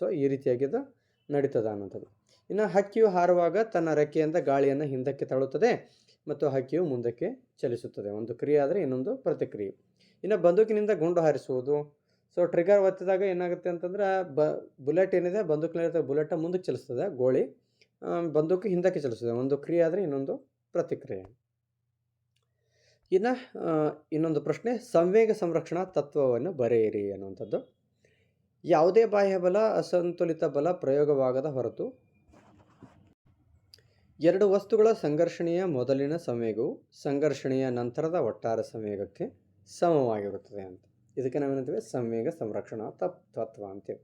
ಸೊ ಈ ರೀತಿಯಾಗಿದ್ದು ನಡೀತದೆ ಅನ್ನೋಂಥದ್ದು. ಇನ್ನು ಹಕ್ಕಿಯು ಹಾರುವಾಗ ತನ್ನ ರೆಕ್ಕೆಯಿಂದ ಗಾಳಿಯನ್ನು ಹಿಂದಕ್ಕೆ ತಳ್ಳುತ್ತದೆ ಮತ್ತು ಹಕ್ಕಿಯು ಮುಂದಕ್ಕೆ ಚಲಿಸುತ್ತದೆ. ಒಂದು ಕ್ರಿಯೆ ಆದರೆ ಇನ್ನೊಂದು ಪ್ರತಿಕ್ರಿಯೆ. ಇನ್ನು ಬಂದೂಕಿನಿಂದ ಗುಂಡು ಹಾರಿಸುವುದು. ಸೊ ಟ್ರಿಗರ್ ಒತ್ತಿದಾಗ ಏನಾಗುತ್ತೆ ಅಂತಂದ್ರೆ ಬುಲೆಟ್ ಏನಿದೆ ಬಂದೂಕಿನ ಬುಲೆಟ್ ಮುಂದಕ್ಕೆ ಚಲಿಸ್ತದೆ, ಗೋಳಿ ಬಂದೂಕು ಹಿಂದಕ್ಕೆ ಚಲಿಸ್ತದೆ. ಒಂದು ಕ್ರಿಯೆ ಆದರೆ ಇನ್ನೊಂದು ಪ್ರತಿಕ್ರಿಯೆ. ಇನ್ನು ಇನ್ನೊಂದು ಪ್ರಶ್ನೆ, ಸಂವೇಗ ಸಂರಕ್ಷಣಾ ತತ್ವವನ್ನು ಬರೆಯಿರಿ ಅನ್ನುವಂಥದ್ದು. ಯಾವುದೇ ಬಾಹ್ಯ ಬಲ ಅಸಂತುಲಿತ ಬಲ ಪ್ರಯೋಗವಾಗದ ಹೊರತು 2 ವಸ್ತುಗಳ ಸಂಘರ್ಷಣೆಯ ಮೊದಲಿನ ಸಂವೇಗವು ಸಂಘರ್ಷಣೆಯ ನಂತರದ ಒಟ್ಟಾರೆ ಸಂವೇಗಕ್ಕೆ ಸಮವಾಗಿರುತ್ತದೆ ಅಂತ. ಇದಕ್ಕೆ ನಾವೇನಂತೀವಿ, ಸಂವೇಗ ಸಂರಕ್ಷಣಾ ತತ್ವ ಅಂತೇವೆ.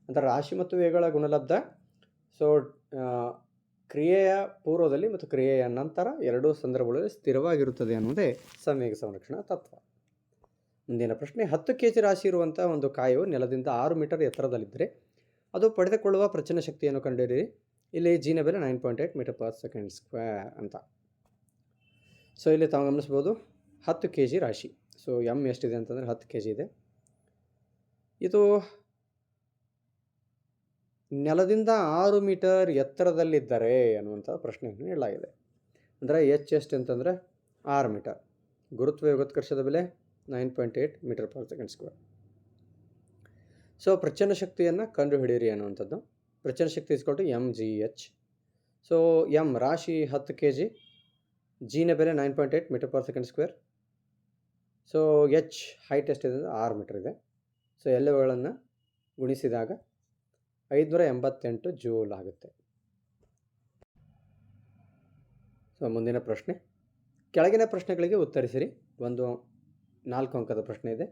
ಅಂದರೆ ರಾಶಿ ಮತ್ತು ವೇಗಗಳ ಗುಣಲಬ್ಧ. ಸೊ ಕ್ರಿಯೆಯ ಪೂರ್ವದಲ್ಲಿ ಮತ್ತು ಕ್ರಿಯೆಯ ನಂತರ 2 ಸಂದರ್ಭಗಳಲ್ಲಿ ಸ್ಥಿರವಾಗಿರುತ್ತದೆ ಅನ್ನೋದೇ ಸಂವೇಗ ಸಂರಕ್ಷಣಾ ತತ್ವ. ಮುಂದಿನ ಪ್ರಶ್ನೆ, 10 kg ರಾಶಿ ಇರುವಂಥ ಒಂದು ಕಾಯು ನೆಲದಿಂದ 6 ಮೀಟರ್ ಎತ್ತರದಲ್ಲಿದ್ದರೆ ಅದು ಪಡೆದುಕೊಳ್ಳುವ ಪ್ರಚನ ಶಕ್ತಿಯನ್ನು ಕಂಡುಹಿಡಿಯಿರಿ. ಇಲ್ಲಿ ಜಿನ ಬೆಲೆ 9.8 ಮೀಟರ್ ಪರ್ ಸೆಕೆಂಡ್ ಸ್ಕ್ವೇರ್ ಅಂತ. ಸೊ ಇಲ್ಲಿ ತಾವು ಗಮನಿಸ್ಬೋದು 10 kg ರಾಶಿ. ಸೊ ಎಮ್ ಎಷ್ಟಿದೆ ಅಂತಂದರೆ 10 kg ಇದೆ. ಇದು ನೆಲದಿಂದ 6 ಮೀಟರ್ ಎತ್ತರದಲ್ಲಿದ್ದರೆ ಅನ್ನುವಂಥ ಪ್ರಶ್ನೆಯನ್ನು ನೀಡಲಾಗಿದೆ. ಅಂದರೆ ಎಷ್ಟು ಅಂತಂದರೆ 6 ಮೀಟರ್. ಗುರುತ್ವ ಯೋಗೋತ್ಕರ್ಷದ ಬೆಲೆ 9.8 metre per second square. So ಪ್ರಚನ ಶಕ್ತಿಯನ್ನು ಕಂಡುಹಿಡಿಯಿರಿ ಅನ್ನುವಂಥದ್ದು. ಪ್ರಚನ ಶಕ್ತಿ ಇಸ್ಕೊಟ್ಟು mgh. ಸೊ ಎಮ್ ರಾಶಿ 10 kg, ಜಿನ ಬೆಲೆ 9.8 metre per second square. So H height ಎಷ್ಟಿದೆ ಅಂದರೆ 6 ಮೀಟರ್ ಇದೆ. ಸೊ ಎಲ್ಲವುಗಳನ್ನು ಗುಣಿಸಿದಾಗ 588 ಜೂಲ್ ಆಗುತ್ತೆ. ಸೊ ಮುಂದಿನ ಪ್ರಶ್ನೆ, ಕೆಳಗಿನ ಪ್ರಶ್ನೆಗಳಿಗೆ ಉತ್ತರಿಸಿರಿ. ಒಂದು 4 ಅಂಕದ ಪ್ರಶ್ನೆ ಇದೆ.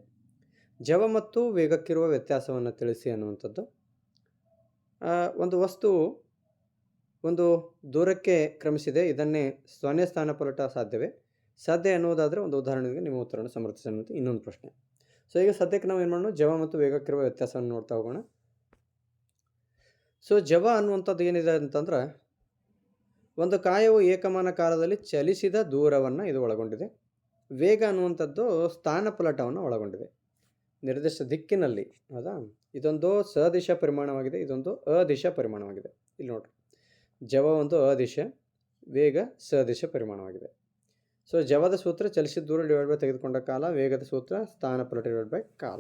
ಜವ ಮತ್ತು ವೇಗಕ್ಕಿರುವ ವ್ಯತ್ಯಾಸವನ್ನು ತಿಳಿಸಿ ಅನ್ನುವಂಥದ್ದು. ಒಂದು ವಸ್ತು ಒಂದು ದೂರಕ್ಕೆ ಕ್ರಮಿಸಿದೆ, ಇದನ್ನೇ 0 ಸ್ಥಾನ ಪಲಟ ಸಾಧ್ಯವೇ? ಸಾಧ್ಯ ಎನ್ನುವುದಾದರೆ ಒಂದು ಉದಾಹರಣೆಗೆ ನಿಮ್ಮ ಉತ್ತರವನ್ನು ಸಮರ್ಥಿಸಿ ಅನ್ನುವಂಥ ಇನ್ನೊಂದು ಪ್ರಶ್ನೆ. ಸೊ ಈಗ ಸದ್ಯಕ್ಕೆ ನಾವು ಏನು ಮಾಡೋಣ, ಜವ ಮತ್ತು ವೇಗಕ್ಕಿರುವ ವ್ಯತ್ಯಾಸವನ್ನು ನೋಡ್ತಾ ಹೋಗೋಣ. ಸೊ ಜವ ಅನ್ನುವಂಥದ್ದು ಏನಿದೆ ಅಂತಂದ್ರೆ, ಒಂದು ಕಾಯವು ಏಕಮಾನ ಕಾಲದಲ್ಲಿ ಚಲಿಸಿದ ದೂರವನ್ನು ಇದು ಒಳಗೊಂಡಿದೆ. ವೇಗ ಅನ್ನುವಂಥದ್ದು ಸ್ಥಾನಪಲ್ಲಟವನ್ನು ಒಳಗೊಂಡಿದೆ ನಿರ್ದಿಷ್ಟ ದಿಕ್ಕಿನಲ್ಲಿ. ಹೌದಾ? ಇದೊಂದು ಸದಿಶ ಪರಿಮಾಣವಾಗಿದೆ, ಇದೊಂದು ಅದಿಶ ಪರಿಮಾಣವಾಗಿದೆ. ಇಲ್ಲಿ ನೋಡ್ರಿ, ಜವ ಒಂದು ಅದಿಶ, ವೇಗ ಸದಿಶ ಪರಿಮಾಣವಾಗಿದೆ. ಸೊ ಜವದ ಸೂತ್ರ ಚಲಿಸಿದ ದೂರ ಡಿವೈಡ್ ಬೈ ತೆಗೆದುಕೊಂಡ ಕಾಲ, ವೇಗದ ಸೂತ್ರ ಸ್ಥಾನಪಲ್ಲಟ ಡಿವೈಡ್ ಬೈ ಕಾಲ.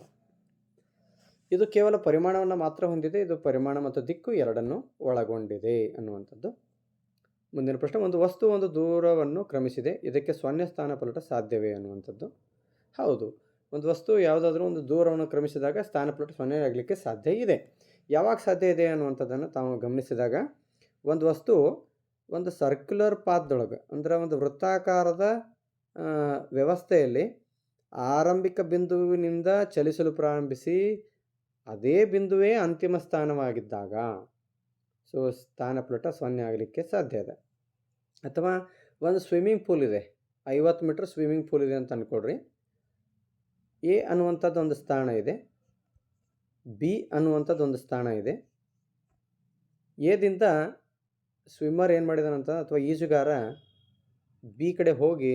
ಇದು ಕೇವಲ ಪರಿಮಾಣವನ್ನು ಮಾತ್ರ ಹೊಂದಿದೆ, ಇದು ಪರಿಮಾಣ ಮತ್ತು ದಿಕ್ಕು ಎರಡನ್ನೂ ಒಳಗೊಂಡಿದೆ ಅನ್ನುವಂಥದ್ದು. ಮುಂದಿನ ಪ್ರಶ್ನೆ, ಒಂದು ವಸ್ತು ಒಂದು ದೂರವನ್ನು ಕ್ರಮಿಸಿದೆ, ಇದಕ್ಕೆ 0 ಸ್ಥಾನಪಲ್ಲಟ ಸಾಧ್ಯವೇ ಅನ್ನುವಂಥದ್ದು. ಹೌದು, ಒಂದು ವಸ್ತು ಯಾವುದಾದ್ರೂ ಒಂದು ದೂರವನ್ನು ಕ್ರಮಿಸಿದಾಗ ಸ್ಥಾನಪಲ್ಲಟ 0 ಆಗಲಿಕ್ಕೆ ಸಾಧ್ಯ ಇದೆ. ಯಾವಾಗ ಸಾಧ್ಯ ಇದೆ ಅನ್ನುವಂಥದ್ದನ್ನು ತಾವು ಗಮನಿಸಿದಾಗ, ಒಂದು ವಸ್ತು ಒಂದು ಸರ್ಕ್ಯುಲರ್ ಪಾತ್ದೊಳಗೆ, ಅಂದರೆ ಒಂದು ವೃತ್ತಾಕಾರದ ವ್ಯವಸ್ಥೆಯಲ್ಲಿ ಆರಂಭಿಕ ಬಿಂದುವಿನಿಂದ ಚಲಿಸಲು ಪ್ರಾರಂಭಿಸಿ ಅದೇ ಬಿಂದುವೇ ಅಂತಿಮ ಸ್ಥಾನವಾಗಿದ್ದಾಗ ಸೊ ಸ್ಥಾನಪಲ್ಲಟ 0 ಆಗಲಿಕ್ಕೆ ಸಾಧ್ಯ ಇದೆ. ಅಥವಾ ಒಂದು ಸ್ವಿಮ್ಮಿಂಗ್ ಪೂಲ್ ಇದೆ, 50 ಮೀಟ್ರ್ ಸ್ವಿಮ್ಮಿಂಗ್ ಪೂಲ್ ಇದೆ ಅಂತ ಅಂದ್ಕೊಳ್ರಿ. ಎ ಅನ್ನುವಂಥದ್ದು ಒಂದು ಸ್ಥಾನ ಇದೆ, ಬಿ ಅನ್ನುವಂಥದ್ದು ಒಂದು ಸ್ಥಾನ ಇದೆ. ಎದಿಂದ ಸ್ವಿಮ್ಮರ್ ಏನು ಮಾಡಿದಾನಂತ, ಅಥವಾ ಈಜುಗಾರ ಬಿ ಕಡೆ ಹೋಗಿ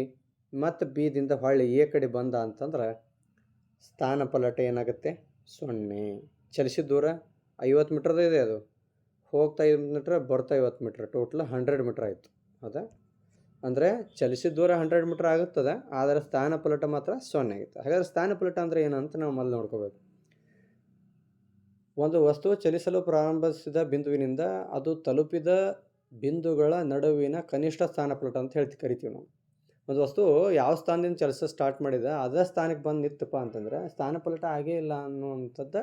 ಮತ್ತು ಬಿದಿಂದ ಹೊಳ್ಳಿ ಎ ಕಡೆ ಬಂದ ಅಂತಂದ್ರೆ ಸ್ಥಾನಪಲ್ಲಟ ಏನಾಗುತ್ತೆ? 0. ಚಲಿಸಿದ ದೂರ 50 ಮೀಟ್ರದ್ದು ಇದೆ, ಅದು ಹೋಗ್ತಾ 50 ಮೀಟ್ರ್, ಬರ್ತಾ 50 ಮೀಟ್ರ್, ಟೋಟಲ್ 100 ಮೀಟ್ರ್ ಆಯಿತು. ಹೌದಾ? ಅಂದರೆ ಚಲಿಸಿದ ದೂರ 100 ಮೀಟ್ರ್ ಆಗುತ್ತದೆ, ಆದರೆ ಸ್ಥಾನಪಲ್ಲಟ ಮಾತ್ರ 0 ಆಗುತ್ತೆ. ಹಾಗಾದರೆ ಸ್ಥಾನಪಲ್ಲಟ ಅಂದರೆ ಏನಂತ ನಾವು ಮೊದಲು ನೋಡ್ಕೋಬೇಕು. ಒಂದು ವಸ್ತು ಚಲಿಸಲು ಪ್ರಾರಂಭಿಸಿದ ಬಿಂದುವಿನಿಂದ ಅದು ತಲುಪಿದ ಬಿಂದುಗಳ ನಡುವಿನ ಕನಿಷ್ಠ ಸ್ಥಾನಪಲ್ಲಟ ಅಂತ ಕರಿತೀವಿ ನಾವು. ಒಂದು ವಸ್ತು ಯಾವ ಸ್ಥಾನದಿಂದ ಚಲಿಸ ಸ್ಟಾರ್ಟ್ ಮಾಡಿದ ಅದೇ ಸ್ಥಾನಕ್ಕೆ ಬಂದು ನಿತ್ತಪ್ಪ ಅಂತಂದರೆ ಸ್ಥಾನಪಲ್ಲಟ ಆಗೇ ಇಲ್ಲ ಅನ್ನುವಂಥದ್ದು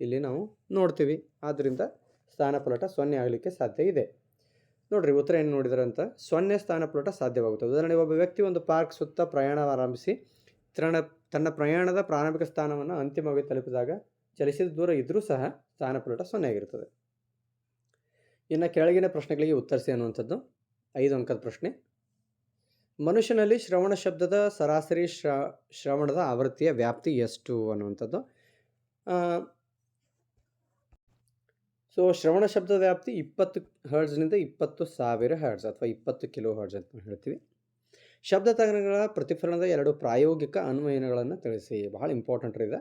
ಇಲ್ಲಿ ನಾವು ನೋಡ್ತೀವಿ. ಆದ್ದರಿಂದ ಸ್ಥಾನಪಲ್ಲಟ 0 ಆಗಲಿಕ್ಕೆ ಸಾಧ್ಯ ಇದೆ. ನೋಡಿರಿ, ಉತ್ತರ ಏನು ನೋಡಿದ್ರೆ ಅಂತ, 0 ಸ್ಥಾನಪಲ್ಲಟ ಸಾಧ್ಯವಾಗುತ್ತದೆ. ಉದಾಹರಣೆ, ಒಬ್ಬ ವ್ಯಕ್ತಿ ಒಂದು ಪಾರ್ಕ್ ಸುತ್ತ ಪ್ರಯಾಣ ಆರಂಭಿಸಿ ತನ್ನ ಪ್ರಯಾಣದ ಪ್ರಾರಂಭಿಕ ಸ್ಥಾನವನ್ನು ಅಂತಿಮವಾಗಿ ತಲುಪಿದಾಗ ಚಲಿಸಿದ ದೂರ ಇದ್ದರೂ ಸಹ ಸ್ಥಾನಪಲ್ಲಟ 0 ಆಗಿರ್ತದೆ. ಇನ್ನು ಕೆಳಗಿನ ಪ್ರಶ್ನೆಗಳಿಗೆ ಉತ್ತರಿಸಿ ಅನ್ನುವಂಥದ್ದು 5 ಅಂಕದ ಪ್ರಶ್ನೆ. ಮನುಷ್ಯನಲ್ಲಿ ಶ್ರವಣ ಶಬ್ದದ ಸರಾಸರಿ ಶ್ರವಣದ ಆವೃತ್ತಿಯ ವ್ಯಾಪ್ತಿ ಎಷ್ಟು ಅನ್ನುವಂಥದ್ದು. ಸೊ ಶ್ರವಣ ಶಬ್ದದ ವ್ಯಾಪ್ತಿ 20 ಹರ್ಟ್ಸ್ನಿಂದ 20,000 ಹರ್ಟ್ಸ್ ಅಥವಾ 20 ಕಿಲೋ ಹರ್ಟ್ಸ್ ಅಂತ ಹೇಳ್ತೀವಿ. ಶಬ್ದ ತರಂಗಗಳ ಪ್ರತಿಫಲನದ 2 ಪ್ರಾಯೋಗಿಕ ಅನ್ವಯನಗಳನ್ನು ತಿಳಿಸಿ. ಬಹಳ ಇಂಪಾರ್ಟೆಂಟ್ ಇದೆ.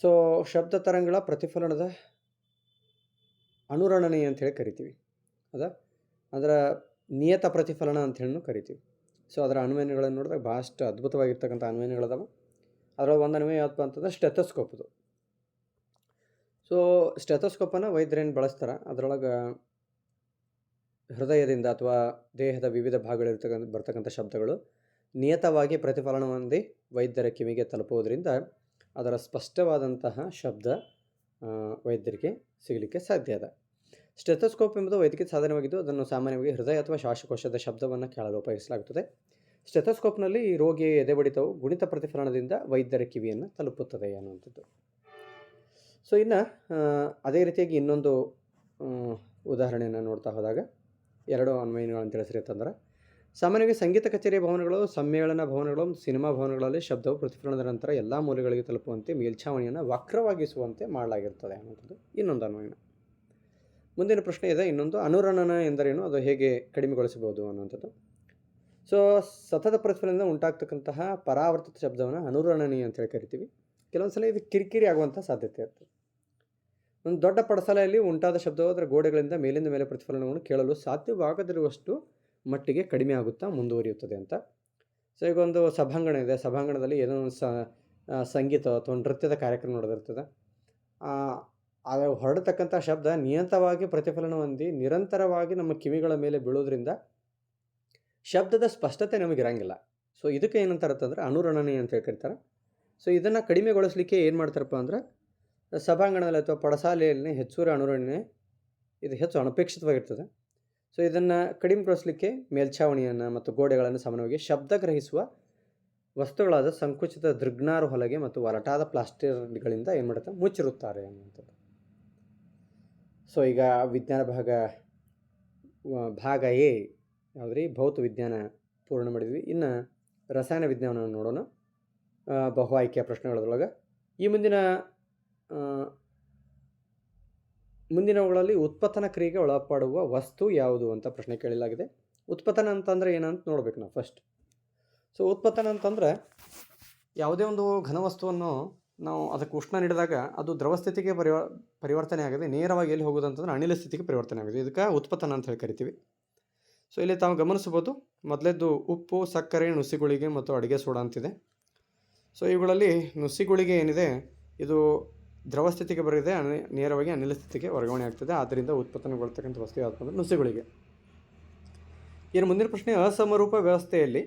ಸೊ ಶಬ್ದ ತರಂಗಗಳ ಪ್ರತಿಫಲನದ ಅನುರಣನೆ ಅಂತ ಹೇಳಿ ಕರಿತೀವಿ. ಹೌದಾ? ಅದರ ನಿಯತ ಪ್ರತಿಫಲನ ಅಂತ ಹೇಳಿ ಕರಿತೀವಿ. ಸೊ ಅದರ ಅನ್ವಯನಗಳನ್ನು ನೋಡಿದಾಗ ಭಾಳಷ್ಟು ಅದ್ಭುತವಾಗಿರ್ತಕ್ಕಂಥ ಅನ್ವಯನಗಳದಾವೆ. ಅದರೊಳಗೆ ಒಂದು ಅನ್ವಯ ಯಾವಪ್ಪ ಅಂತಂದ್ರೆ ಸ್ಟೆಥೋಸ್ಕೋಪ್ದು. ಸೊ ಸ್ಟೆಥೋಸ್ಕೋಪನ್ನು ವೈದ್ಯರೇನು ಬಳಸ್ತಾರೆ, ಅದರೊಳಗೆ ಹೃದಯದಿಂದ ಅಥವಾ ದೇಹದ ವಿವಿಧ ಭಾಗಗಳಿರ್ತಕ್ಕಂಥ ಬರ್ತಕ್ಕಂಥ ಶಬ್ದಗಳು ನಿಯತವಾಗಿ ಪ್ರತಿಫಲನ ಹೊಂದಿ ವೈದ್ಯರ ಕಿವಿಗೆ ತಲುಪುವುದರಿಂದ ಅದರ ಸ್ಪಷ್ಟವಾದಂತಹ ಶಬ್ದ ವೈದ್ಯರಿಗೆ ಸಿಗಲಿಕ್ಕೆ ಸಾಧ್ಯ ಇದೆ. ಸ್ಟೆಥೋಸ್ಕೋಪ್ ಎಂಬುದು ವೈದ್ಯಕೀಯ ಸಾಧನವಾಗಿದ್ದು ಅದನ್ನು ಸಾಮಾನ್ಯವಾಗಿ ಹೃದಯ ಅಥವಾ ಶ್ವಾಸಕೋಶದ ಶಬ್ದವನ್ನು ಕೇಳಲು ಉಪಯೋಗಿಸಲಾಗುತ್ತದೆ. ಸ್ಟೆಥೋಸ್ಕೋಪ್ನಲ್ಲಿ ರೋಗಿಯ ಎದೆಬಡಿತವು ಗುಣಿತ ಪ್ರತಿಫಲನದಿಂದ ವೈದ್ಯರ ಕಿವಿಯನ್ನು ತಲುಪುತ್ತದೆ ಅನ್ನುವಂಥದ್ದು. ಸೊ ಇನ್ನು ಅದೇ ರೀತಿಯಾಗಿ ಇನ್ನೊಂದು ಉದಾಹರಣೆಯನ್ನು ನೋಡ್ತಾ ಹೋದಾಗ 2 ಅನ್ವಯಗಳನ್ನು ತಿಳಿಸ್ರಿ ಅಂತಂದ್ರೆ, ಸಾಮಾನ್ಯವಾಗಿ ಸಂಗೀತ ಕಚೇರಿಯ ಭವನಗಳು, ಸಮ್ಮೇಳನ ಭವನಗಳು, ಸಿನಿಮಾ ಭವನಗಳಲ್ಲಿ ಶಬ್ದವು ಪ್ರತಿಫಲನದ ನಂತರ ಎಲ್ಲ ಮೂಲೆಗಳಿಗೆ ತಲುಪುವಂತೆ ಮೇಲ್ಛಾವಣಿಯನ್ನು ವಕ್ರವಾಗಿಸುವಂತೆ ಮಾಡಲಾಗಿರ್ತದೆ ಅನ್ನುವಂಥದ್ದು ಇನ್ನೊಂದು ಅನ್ವಯನ. ಮುಂದಿನ ಪ್ರಶ್ನೆ ಇದೆ ಇನ್ನೊಂದು, ಅನುರಣನ ಎಂದರೇನು, ಅದು ಹೇಗೆ ಕಡಿಮೆಗೊಳಿಸಬಹುದು ಅನ್ನುವಂಥದ್ದು. ಸೊ ಸತತ ಪ್ರತಿಫಲನದಿಂದ ಉಂಟಾಗ್ತಕ್ಕಂತಹ ಪರಾವರ್ತಿತ ಶಬ್ದವನ್ನು ಅನುರಣನಿ ಅಂತೇಳಿ ಕರಿತೀವಿ. ಕೆಲವೊಂದು ಸಲ ಇದು ಕಿರಿಕಿರಿ ಆಗುವಂಥ ಸಾಧ್ಯತೆ ಇರ್ತದೆ. ಒಂದು ದೊಡ್ಡ ಪಡಸಾಲೆಯಲ್ಲಿ ಉಂಟಾದ ಶಬ್ದವು ಅದರ ಗೋಡೆಗಳಿಂದ ಮೇಲಿಂದ ಮೇಲೆ ಪ್ರತಿಫಲನವನ್ನು ಕೇಳಲು ಸಾಧ್ಯವಾಗದಿರುವಷ್ಟು ಮಟ್ಟಿಗೆ ಕಡಿಮೆ ಆಗುತ್ತಾ ಮುಂದುವರಿಯುತ್ತದೆ ಅಂತ. ಸೊ ಈಗ ಒಂದು ಸಭಾಂಗಣ ಇದೆ, ಸಭಾಂಗಣದಲ್ಲಿ ಏನೋ ಒಂದು ಸಂಗೀತ ಅಥವಾ ನೃತ್ಯದ ಕಾರ್ಯಕ್ರಮ ನಡೆದಿರ್ತದೆ. ಅದು ಹೊರಡತಕ್ಕಂಥ ಶಬ್ದ ನಿಯತವಾಗಿ ಪ್ರತಿಫಲನ ಹೊಂದಿ ನಿರಂತರವಾಗಿ ನಮ್ಮ ಕಿವಿಗಳ ಮೇಲೆ ಬೀಳೋದ್ರಿಂದ ಶಬ್ದದ ಸ್ಪಷ್ಟತೆ ನಮಗಿರಂಗಿಲ್ಲ. ಸೊ ಇದಕ್ಕೆ ಏನಂತಾರತ್ತಂದ್ರೆ ಅನುರಣನೆ ಅಂತ ಹೇಳಿ ಕರೀತಾರೆ. ಸೊ ಇದನ್ನು ಕಡಿಮೆಗೊಳಿಸಲಿಕ್ಕೆ ಏನು ಮಾಡ್ತಾರಪ್ಪ ಅಂದ್ರೆ, ಸಭಾಂಗಣದಲ್ಲಿ ಅಥವಾ ಪಡಸಾಲೆಯಲ್ಲಿ ಹೆಚ್ಚುವರಿ ಅನುರಣನೆ ಇದು ಹೆಚ್ಚು ಅನಪೇಕ್ಷಿತವಾಗಿರ್ತದೆ. ಸೊ ಇದನ್ನು ಕಡಿಮೆಗೊಳಿಸಲಿಕ್ಕೆ ಮೇಲ್ಛಾವಣಿಯನ್ನು ಮತ್ತು ಗೋಡೆಗಳನ್ನು ಸಾಮಾನ್ಯವಾಗಿ ಶಬ್ದ ಗ್ರಹಿಸುವ ವಸ್ತುಗಳಾದ ಸಂಕುಚಿತ ದೃಗ್ನಾರು ಹೊಲಗೆ ಮತ್ತು ಒರಟಾದ ಪ್ಲಾಸ್ಟಿಕ್ಗಳಿಂದ ಏನು ಮಾಡುತ್ತೆ, ಮುಚ್ಚಿರುತ್ತಾರೆ ಅನ್ನುವಂಥದ್ದು. ಸೊ ಈಗ ವಿಜ್ಞಾನ ಭಾಗ ಎ ಯಾವುದ್ರಿ ಭೌತ ವಿಜ್ಞಾನ ಪೂರ್ಣ ಮಾಡಿದ್ವಿ. ಇನ್ನು ರಸಾಯನ ವಿಜ್ಞಾನವನ್ನು ನೋಡೋಣ. ಬಹು ಆಯ್ಕೆಯ ಪ್ರಶ್ನೆಗಳೊಳಗೆ. ಈ ಮುಂದಿನವುಗಳಲ್ಲಿ ಉತ್ಪತನ ಕ್ರಿಯೆಗೆ ಒಳಪಡುವ ವಸ್ತು ಯಾವುದು ಅಂತ ಪ್ರಶ್ನೆ ಕೇಳಲಾಗಿದೆ. ಉತ್ಪತನ ಅಂತಂದರೆ ಏನಂತ ನೋಡ್ಬೇಕು ನಾವು ಫಸ್ಟ್. ಸೊ ಉತ್ಪತನ ಅಂತಂದರೆ ಯಾವುದೇ ಒಂದು ಘನವಸ್ತುವನ್ನು ನಾವು ಅದಕ್ಕೆ ಉಷ್ಣ ನೀಡಿದಾಗ ಅದು ದ್ರವ ಸ್ಥಿತಿಗೆ ಪರಿವರ್ತನೆ ಆಗದೆ ನೇರವಾಗಿ ಎಲ್ಲಿ ಹೋಗೋದು ಅಂತಂದ್ರೆ ಅನಿಲ ಸ್ಥಿತಿಗೆ ಪರಿವರ್ತನೆ ಆಗಿದೆ. ಇದಕ್ಕೆ ಉತ್ಪತನ ಅಂತ ಹೇಳಿ ಕರಿತೀವಿ. ಸೊ ಇಲ್ಲಿ ತಾವು ಗಮನಿಸ್ಬೋದು, ಮೊದಲೇದ್ದು ಉಪ್ಪು, ಸಕ್ಕರೆ, ನುಸಿಗುಳಿಗೆ ಮತ್ತು ಅಡುಗೆ ಸೋಡಾ ಅಂತಿದೆ. ಸೊ ಇವುಗಳಲ್ಲಿ ನುಸಿಗುಳಿಗೆ ಏನಿದೆ ಇದು ದ್ರವ ಸ್ಥಿತಿಗೆ ಬರಿದೆ ನೇರವಾಗಿ ಅನಿಲ ಸ್ಥಿತಿಗೆ ವರ್ಗಾವಣೆ ಆಗ್ತದೆ. ಆದ್ದರಿಂದ ಉತ್ಪನ್ನಗೊಳ್ತಕ್ಕಂಥ ವಸ್ತು ಯಾವುದು ಅಂದರೆ ನುಸಿಗುಳಿಗೆ. ಇನ್ನು ಮುಂದಿನ ಪ್ರಶ್ನೆ, ಅಸಮರೂಪ ವ್ಯವಸ್ಥೆಯಲ್ಲಿ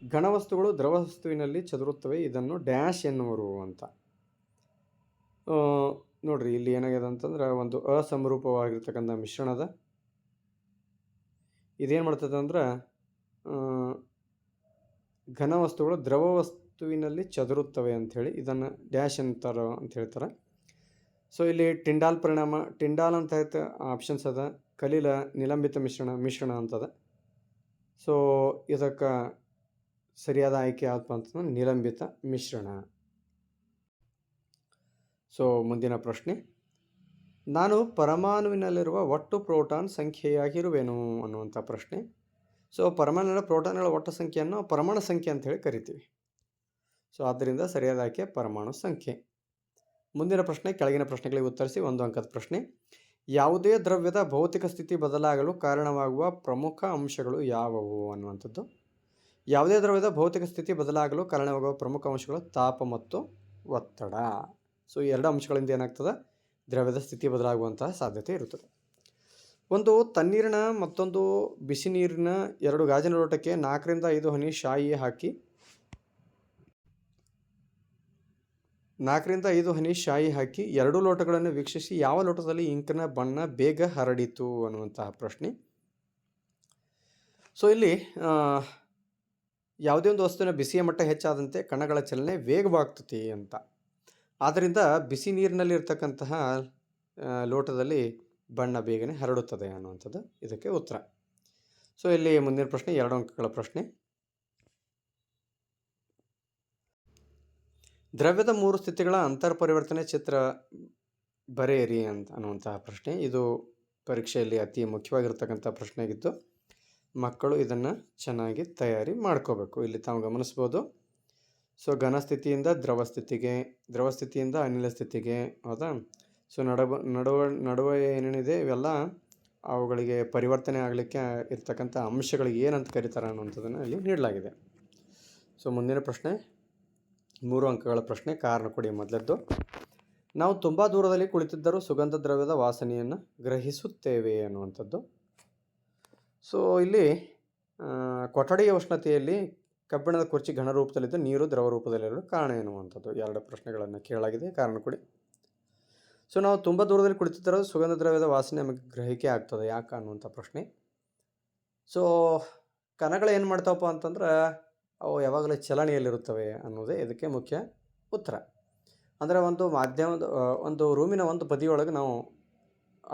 ಘನವಸ್ತುಗಳು ದ್ರವ ವಸ್ತುವಿನಲ್ಲಿ ಚದುರುತ್ತವೆ, ಇದನ್ನು ಡ್ಯಾಶ್ ಎನ್ನುವರು ಅಂತ. ನೋಡ್ರಿ ಇಲ್ಲಿ ಏನಾಗಿದೆ ಅಂತಂದ್ರೆ ಒಂದು ಅಸಮರೂಪವಾಗಿರ್ತಕ್ಕಂಥ ಮಿಶ್ರಣದ ಇದೇನು ಮಾಡ್ತದೆ ಅಂದ್ರೆ ಘನವಸ್ತುಗಳು ದ್ರವ ವಸ್ತುವಿನಲ್ಲಿ ಚದುರುತ್ತವೆ ಅಂಥೇಳಿ ಇದನ್ನು ಡ್ಯಾಶ್ ಅಂತಾರೆ ಅಂತ ಹೇಳ್ತಾರೆ. ಸೊ ಇಲ್ಲಿ ಟಿಂಡಾಲ್ ಪರಿಣಾಮ, ಟಿಂಡಾಲ್ ಅಂತ ಹೇಳ್ತಾ ಆಪ್ಷನ್ಸ್ ಅದ, ಕಲೀಲ, ನಿಲಂಬಿತ ಮಿಶ್ರಣ ಅಂತದ. ಸೊ ಇದಕ್ಕೆ ಸರಿಯಾದ ಆಯ್ಕೆ ಯಾವಪ್ಪ ಅಂತಂದ್ರೆ ನಿಲಂಬಿತ ಮಿಶ್ರಣ. ಸೊ ಮುಂದಿನ ಪ್ರಶ್ನೆ, ನಾನು ಪರಮಾಣುವಿನಲ್ಲಿರುವ ಒಟ್ಟು ಪ್ರೋಟಾನ್ ಸಂಖ್ಯೆಯಾಗಿರುವೆನು ಅನ್ನುವಂಥ ಪ್ರಶ್ನೆ. ಸೊ ಪರಮಾಣುವಿನ ಪ್ರೋಟಾನ್ಗಳ ಒಟ್ಟು ಸಂಖ್ಯೆಯನ್ನು ಪರಮಾಣು ಸಂಖ್ಯೆ ಅಂತ ಹೇಳಿ ಕರಿತೀವಿ. ಸೊ ಆದ್ದರಿಂದ ಸರಿಯಾದ ಆಯ್ಕೆ ಪರಮಾಣು ಸಂಖ್ಯೆ. ಮುಂದಿನ ಪ್ರಶ್ನೆ, ಕೆಳಗಿನ ಪ್ರಶ್ನೆಗಳಿಗೆ ಉತ್ತರಿಸಿ 1 ಅಂಕದ ಪ್ರಶ್ನೆ. ಯಾವುದೇ ದ್ರವ್ಯದ ಭೌತಿಕ ಸ್ಥಿತಿ ಬದಲಾಗಲು ಕಾರಣವಾಗುವ ಪ್ರಮುಖ ಅಂಶಗಳು ಯಾವುವು ಅನ್ನುವಂಥದ್ದು. ಯಾವುದೇ ದ್ರವ್ಯದ ಭೌತಿಕ ಸ್ಥಿತಿ ಬದಲಾಗಲು ಕಾರಣವಾಗುವ ಪ್ರಮುಖ ಅಂಶಗಳು ತಾಪ ಮತ್ತು ಒತ್ತಡ. ಸೊ ಈ 2 ಅಂಶಗಳಿಂದ ಏನಾಗ್ತದೆ, ದ್ರವ್ಯದ ಸ್ಥಿತಿ ಬದಲಾಗುವಂತಹ ಸಾಧ್ಯತೆ ಇರುತ್ತದೆ. ಒಂದು ತಣ್ಣೀರಿನ ಮತ್ತೊಂದು ಬಿಸಿ ನೀರಿನ 2 ಗಾಜಿನ ಲೋಟಕ್ಕೆ 4 ರಿಂದ 5 ಹನಿ ಶಾಯಿ ಹಾಕಿ 4 ರಿಂದ 5 ಹನಿ ಶಾಯಿ ಹಾಕಿ 2 ಲೋಟಗಳನ್ನು ವೀಕ್ಷಿಸಿ ಯಾವ ಲೋಟದಲ್ಲಿ ಇಂಕಿನ ಬಣ್ಣ ಬೇಗ ಹರಡಿತು ಅನ್ನುವಂತಹ ಪ್ರಶ್ನೆ. ಸೊ ಇಲ್ಲಿ ಯಾವುದೇ ಒಂದು ವಸ್ತುವಿನ ಬಿಸಿಯ ಮಟ್ಟ ಹೆಚ್ಚಾದಂತೆ ಕಣಗಳ ಚಲನೆ ವೇಗವಾಗ್ತದೆ ಅಂತ. ಆದ್ದರಿಂದ ಬಿಸಿ ನೀರಿನಲ್ಲಿರ್ತಕ್ಕಂತಹ ಲೋಟದಲ್ಲಿ ಬಣ್ಣ ಬೇಗನೆ ಹರಡುತ್ತದೆ ಅನ್ನುವಂಥದ್ದು ಇದಕ್ಕೆ ಉತ್ತರ. ಸೊ ಇಲ್ಲಿ ಮುಂದಿನ ಪ್ರಶ್ನೆ 2 ಅಂಕಗಳ ಪ್ರಶ್ನೆ. ದ್ರವ್ಯದ 3 ಸ್ಥಿತಿಗಳ ಅಂತರ್ಪರಿವರ್ತನೆ ಚಿತ್ರ ಬರೆಯಿರಿ ಅನ್ನುವಂತಹ ಪ್ರಶ್ನೆ. ಇದು ಪರೀಕ್ಷೆಯಲ್ಲಿ ಅತಿ ಮುಖ್ಯವಾಗಿರ್ತಕ್ಕಂಥ ಪ್ರಶ್ನೆ ಆಗಿತ್ತು. ಮಕ್ಕಳು ಇದನ್ನು ಚೆನ್ನಾಗಿ ತಯಾರಿ ಮಾಡ್ಕೋಬೇಕು. ಇಲ್ಲಿ ತಾವು ಗಮನಿಸ್ಬೋದು. ಸೊ ಘನ ಸ್ಥಿತಿಯಿಂದ ದ್ರವ ಸ್ಥಿತಿಗೆ, ದ್ರವ ಸ್ಥಿತಿಯಿಂದ ಅನಿಲ ಸ್ಥಿತಿಗೆ, ಹೌದಾ. ಸೊ ನಡುವೆ ಏನೇನಿದೆ ಇವೆಲ್ಲ ಅವುಗಳಿಗೆ ಪರಿವರ್ತನೆ ಆಗಲಿಕ್ಕೆ ಇರ್ತಕ್ಕಂಥ ಅಂಶಗಳಿಗೆ ಏನಂತ ಕರೀತಾರೆ ಅನ್ನುವಂಥದ್ದನ್ನು ಇಲ್ಲಿ ನೀಡಲಾಗಿದೆ. ಸೊ ಮುಂದಿನ ಪ್ರಶ್ನೆ 3 ಅಂಕಗಳ ಪ್ರಶ್ನೆ. ಕಾರಣ ಕೊಡಿ. ಮೊದಲದ್ದು, ನಾವು ತುಂಬ ದೂರದಲ್ಲಿ ಕುಳಿತಿದ್ದರೂ ಸುಗಂಧ ದ್ರವ್ಯದ ವಾಸನೆಯನ್ನು ಗ್ರಹಿಸುತ್ತೇವೆ ಅನ್ನುವಂಥದ್ದು. ಸೊ ಇಲ್ಲಿ ಕೊಠಡಿಯ ಉಷ್ಣತೆಯಲ್ಲಿ ಕಬ್ಬಿಣದ ಕುರ್ಚಿ ಘನ ರೂಪದಲ್ಲಿದ್ದು ನೀರು ದ್ರವ ರೂಪದಲ್ಲಿರಲು ಕಾರಣ ಎನ್ನುವಂಥದ್ದು 2 ಪ್ರಶ್ನೆಗಳನ್ನು ಕೇಳಲಾಗಿದೆ. ಕಾರಣ ಕೊಡಿ. ಸೊ ನಾವು ತುಂಬ ದೂರದಲ್ಲಿ ಕುಳಿತಿದ್ದರೂ ಸುಗಂಧ ದ್ರವ್ಯದ ವಾಸನೆ ನಮಗೆ ಗ್ರಹಿಕೆ ಆಗ್ತದೆ, ಯಾಕೆ ಅನ್ನುವಂಥ ಪ್ರಶ್ನೆ. ಸೊ ಕಣಗಳು ಏನು ಮಾಡ್ತಾವಪ್ಪ ಅಂತಂದ್ರೆ ಅವು ಯಾವಾಗಲೂ ಚಲನೆಯಲ್ಲಿರುತ್ತವೆ ಅನ್ನೋದೇ ಇದಕ್ಕೆ ಮುಖ್ಯ ಉತ್ತರ. ಅಂದರೆ ಒಂದು ಮಾಧ್ಯಮದ ಒಂದು ರೂಮಿನ ಒಂದು ಬದಿಯೊಳಗೆ ನಾವು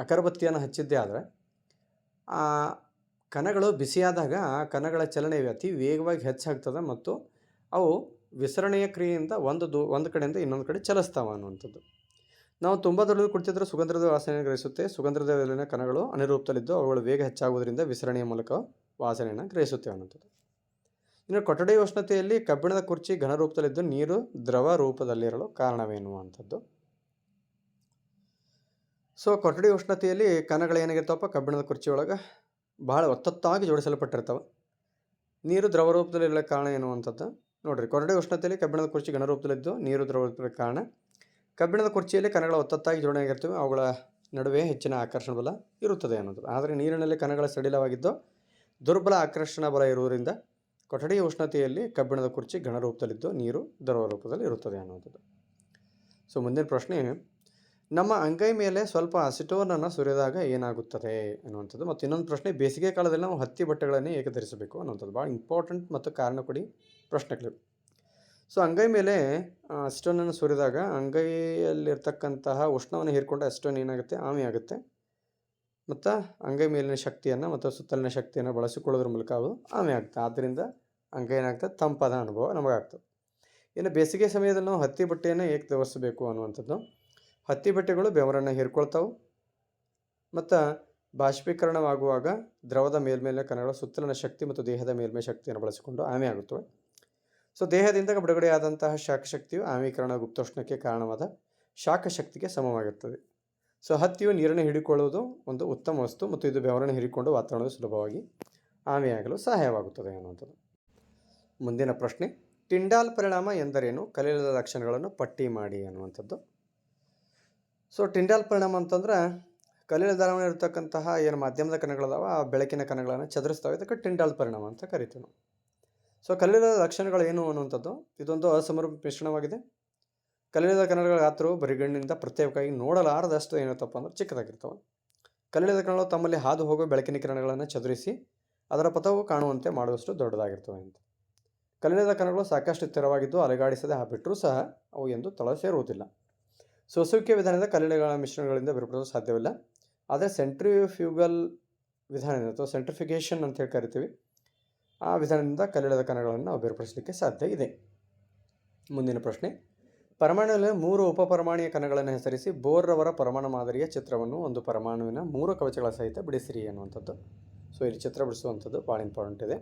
ಅಗರಬತ್ತಿಯನ್ನು ಹಚ್ಚಿದ್ದೇ ಆದರೆ ಆ ಕಣಗಳು ಬಿಸಿಯಾದಾಗ ಆ ಕಣಗಳ ಚಲನೆ ಅತಿ ವೇಗವಾಗಿ ಹೆಚ್ಚಾಗ್ತದೆ ಮತ್ತು ಅವು ವಿಸರಣೆಯ ಕ್ರಿಯೆಯಿಂದ ಒಂದು ಕಡೆಯಿಂದ ಇನ್ನೊಂದು ಕಡೆ ಚಲಿಸ್ತಾವೆ ಅನ್ನುವಂಥದ್ದು. ನಾವು ತುಂಬ ದೂರದಲ್ಲಿ ಕುಳಿತಿದ್ದರೆ ಸುಗಂಧದ ವಾಸನೆಯನ್ನು ಗ್ರಹಿಸುತ್ತೆ. ಸುಗಂಧದಲ್ಲಿನ ಕಣಗಳು ಅನಿರೂಪದಲ್ಲಿದ್ದು ಅವುಗಳು ವೇಗ ಹೆಚ್ಚಾಗುವುದರಿಂದ ವಿಸರಣೆಯ ಮೂಲಕ ವಾಸನೆಯನ್ನು ಗ್ರಹಿಸುತ್ತೇವೆ ಅನ್ನುವಂಥದ್ದು. ಇನ್ನು ಕೊಠಡಿಯ ಉಷ್ಣತೆಯಲ್ಲಿ ಕಬ್ಬಿಣದ ಕುರ್ಚಿ ಘನ ರೂಪದಲ್ಲಿದ್ದು ನೀರು ದ್ರವ ರೂಪದಲ್ಲಿರಲು ಕಾರಣವೇನುವಂಥದ್ದು. ಸೊ ಕೊಠಡಿ ಉಷ್ಣತೆಯಲ್ಲಿ ಕಣಗಳು ಏನಾಗಿರ್ತಾವಪ್ಪ, ಕಬ್ಬಿಣದ ಕುರ್ಚಿಯೊಳಗೆ ಭಾಳ ಒತ್ತೊತ್ತಾಗಿ ಜೋಡಿಸಲ್ಪಟ್ಟಿರ್ತಾವೆ. ನೀರು ದ್ರವ ರೂಪದಲ್ಲಿರಲು ಕಾರಣ ಎನ್ನುವಂಥದ್ದು. ನೋಡಿರಿ, ಕೊಠಡಿ ಉಷ್ಣತೆಯಲ್ಲಿ ಕಬ್ಬಿಣದ ಕುರ್ಚಿ ಘನ ರೂಪದಲ್ಲಿದ್ದು ನೀರು ದ್ರವ ರೂಪದ ಕಾರಣ. ಕಬ್ಬಿಣದ ಕುರ್ಚಿಯಲ್ಲಿ ಕಣಗಳ ಒತ್ತೊತ್ತಾಗಿ ಜೋಡಣೆಯಾಗಿರ್ತವೆ, ಅವುಗಳ ನಡುವೆ ಹೆಚ್ಚಿನ ಆಕರ್ಷಣ ಬಲ ಇರುತ್ತದೆ ಅನ್ನೋದು. ಆದರೆ ನೀರಿನಲ್ಲಿ ಕಣಗಳ ಸಡಿಲವಾಗಿದ್ದು ದುರ್ಬಲ ಆಕರ್ಷಣ ಬಲ ಇರುವುದರಿಂದ ಕೊಠಡಿಯ ಉಷ್ಣತೆಯಲ್ಲಿ ಕಬ್ಬಿಣದ ಕುರ್ಚಿ ಘನ ರೂಪದಲ್ಲಿದ್ದು ನೀರು ದ್ರವ ರೂಪದಲ್ಲಿ ಇರುತ್ತದೆ ಅನ್ನೋದು. ಸೊ ಮುಂದಿನ ಪ್ರಶ್ನೆ, ನಮ್ಮ ಅಂಗೈ ಮೇಲೆ ಸ್ವಲ್ಪ ಅಸಿಟೋನನ್ನು ಸುರಿದಾಗ ಏನಾಗುತ್ತದೆ ಅನ್ನುವಂಥದ್ದು. ಮತ್ತು ಇನ್ನೊಂದು ಪ್ರಶ್ನೆ, ಬೇಸಿಗೆ ಕಾಲದಲ್ಲಿ ನಾವು ಹತ್ತಿ ಬಟ್ಟೆಗಳನ್ನೇ ಏಕೆ ಧರಿಸಬೇಕು ಅನ್ನುವಂಥದ್ದು. ಭಾಳ ಇಂಪಾರ್ಟೆಂಟ್ ಮತ್ತು ಕಾರಣ ಕೊಡಿ ಪ್ರಶ್ನೆಗಳು. ಸೊ ಅಂಗೈ ಮೇಲೆ ಅಸಿಟೋನನ್ನು ಸುರಿದಾಗ ಅಂಗೈಯಲ್ಲಿರ್ತಕ್ಕಂತಹ ಉಷ್ಣವನ್ನು ಹೀರಿಕೊಂಡು ಅಸಿಟೋನ್ ಏನಾಗುತ್ತೆ, ಆಮಿ ಆಗುತ್ತೆ ಮತ್ತು ಅಂಗೈ ಮೇಲಿನ ಶಕ್ತಿಯನ್ನು ಮತ್ತು ಸುತ್ತಲಿನ ಶಕ್ತಿಯನ್ನು ಬಳಸಿಕೊಳ್ಳೋದ್ರ ಮೂಲಕ ಅದು ಆಮೆ ಆಗ್ತದೆ. ಆದ್ದರಿಂದ ಅಂಗೈ ಏನಾಗ್ತದೆ, ತಂಪಾದ ಅನುಭವ ನಮಗಾಗ್ತದೆ. ಇನ್ನು ಬೇಸಿಗೆ ಸಮಯದಲ್ಲಿ ನಾವು ಹತ್ತಿ ಬಟ್ಟೆಯನ್ನು ಏಕೆ ಧರಿಸಬೇಕು ಅನ್ನುವಂಥದ್ದು. ಹತ್ತಿ ಬಟ್ಟೆಗಳು ಬೆವರನ್ನು ಹೀರ್ಕೊಳ್ತಾವೆ ಮತ್ತು ಬಾಷ್ಪೀಕರಣವಾಗುವಾಗ ದ್ರವದ ಮೇಲ್ಮೇಲಿನ ಕಣಗಳ ಸುತ್ತಲಿನ ಶಕ್ತಿ ಮತ್ತು ದೇಹದ ಮೇಲ್ಮೈ ಶಕ್ತಿಯನ್ನು ಬಳಸಿಕೊಂಡು ಆಮೆ ಆಗುತ್ತವೆ. ಸೊ ದೇಹದಿಂದ ಬಿಡುಗಡೆಯಾದಂತಹ ಶಾಖ ಶಕ್ತಿಯು ಆಮೀಕರಣ ಗುಪ್ತೋಷ್ಣಕ್ಕೆ ಕಾರಣವಾದ ಶಾಖ ಶಕ್ತಿಗೆ ಸಮವಾಗಿರುತ್ತದೆ. ಸೊ ಹತ್ತಿಯು ನೀರನ್ನು ಹಿಡಿಕೊಳ್ಳುವುದು ಒಂದು ಉತ್ತಮ ವಸ್ತು ಮತ್ತು ಇದು ಬೆವರನ್ನು ಹೀರಿಕೊಂಡು ವಾತಾವರಣದ ಸುಲಭವಾಗಿ ಆಮೆಯಾಗಲು ಸಹಾಯವಾಗುತ್ತದೆ ಅನ್ನುವಂಥದ್ದು. ಮುಂದಿನ ಪ್ರಶ್ನೆ, ಟಿಂಡಾಲ್ ಪರಿಣಾಮ ಎಂದರೇನು? ಕಲಿಯದ ಲಕ್ಷಣಗಳನ್ನು ಪಟ್ಟಿ ಮಾಡಿ ಅನ್ನುವಂಥದ್ದು. ಸೊ ಟಿಂಡಾಲ್ ಪರಿಣಾಮ ಅಂತಂದ್ರೆ ಕಲಿಯದ ಧಾರವಾಣಿ ಇರತಕ್ಕಂತಹ ಏನು ಮಾಧ್ಯಮದ ಕಣಗಳದಾವ ಆ ಬೆಳಕಿನ ಕಣಗಳನ್ನು ಚದುರಿಸ್ತವೆ. ಇದಕ್ಕೆ ಟಿಂಡಾಲ್ ಪರಿಣಾಮ ಅಂತ ಕರಿತೀವಿ ನಾವು. ಸೊ ಕಲಿಯದ ಲಕ್ಷಣಗಳೇನು ಅನ್ನುವಂಥದ್ದು, ಇದೊಂದು ಅಸಮರ್ಪಕ ಮಿಶ್ರಣವಾಗಿದೆ. ಕಲಿಯದ ಕಣಗಳ ಗಾತ್ರವು ಬರಿಗಣ್ಣಿನಿಂದ ಪ್ರತ್ಯೇಕವಾಗಿ ನೋಡಲಾರದಷ್ಟು ಏನಿರುತ್ತಪ್ಪ ಅಂದ್ರೆ ಚಿಕ್ಕದಾಗಿರ್ತವೆ. ಕಲಿಯದ ಕಣಗಳು ತಮ್ಮಲ್ಲಿ ಹಾದು ಹೋಗುವ ಬೆಳಕಿನ ಕಿರಣಗಳನ್ನು ಚದುರಿಸಿ ಅದರ ಪಥವು ಕಾಣುವಂತೆ ಮಾಡುವಷ್ಟು ದೊಡ್ಡದಾಗಿರ್ತವೆ ಅಂತ. ಕಲಿಯದ ಕಣಗಳು ಸಾಕಷ್ಟು ಸ್ಥಿರವಾಗಿದ್ದು ಅಲುಗಾಡಿಸದೆ ಬಿಟ್ಟರೂ ಸಹ ಅವು ಎಂದು ತಳ ಸೇರುವುದಿಲ್ಲ. ಸೋಸುವಿಕೆ ವಿಧಾನದ ಕಲಿಯಗಳ ಮಿಶ್ರಣಗಳಿಂದ ಬೇರ್ಪಡಿಸಲು ಸಾಧ್ಯವಿಲ್ಲ. ಆದರೆ ಸೆಂಟ್ರಿಫ್ಯೂಗಲ್ ವಿಧಾನದಿಂದ ಅಥವಾ ಸೆಂಟ್ರಿಫಿಕೇಷನ್ ಅಂತ ಹೇಳಿ ಕರಿತೀವಿ, ಆ ವಿಧಾನದಿಂದ ಕಲಿಯದ ಕಣಗಳನ್ನು ನಾವು ಬೇರ್ಪಡಿಸಲಿಕ್ಕೆ ಸಾಧ್ಯ ಇದೆ. ಮುಂದಿನ ಪ್ರಶ್ನೆ, ಪರಮಾಣುವಿನ 3 ಉಪಪರಮಾಣುಯ ಕಣಗಳನ್ನು ಹೆಸರಿಸಿ ಬೋರ್ರವರ ಪರಮಾಣು ಮಾದರಿಯ ಚಿತ್ರವನ್ನು ಒಂದು ಪರಮಾಣುವಿನ 3 ಕವಚಗಳ ಸಹಿತ ಬಿಡಿಸಿರಿ ಅನ್ನುವಂಥದ್ದು. ಸೊ ಇಲ್ಲಿ ಚಿತ್ರ ಬಿಡಿಸುವಂಥದ್ದು ಭಾಳ ಇಂಪಾರ್ಟೆಂಟ್ ಇದೆ.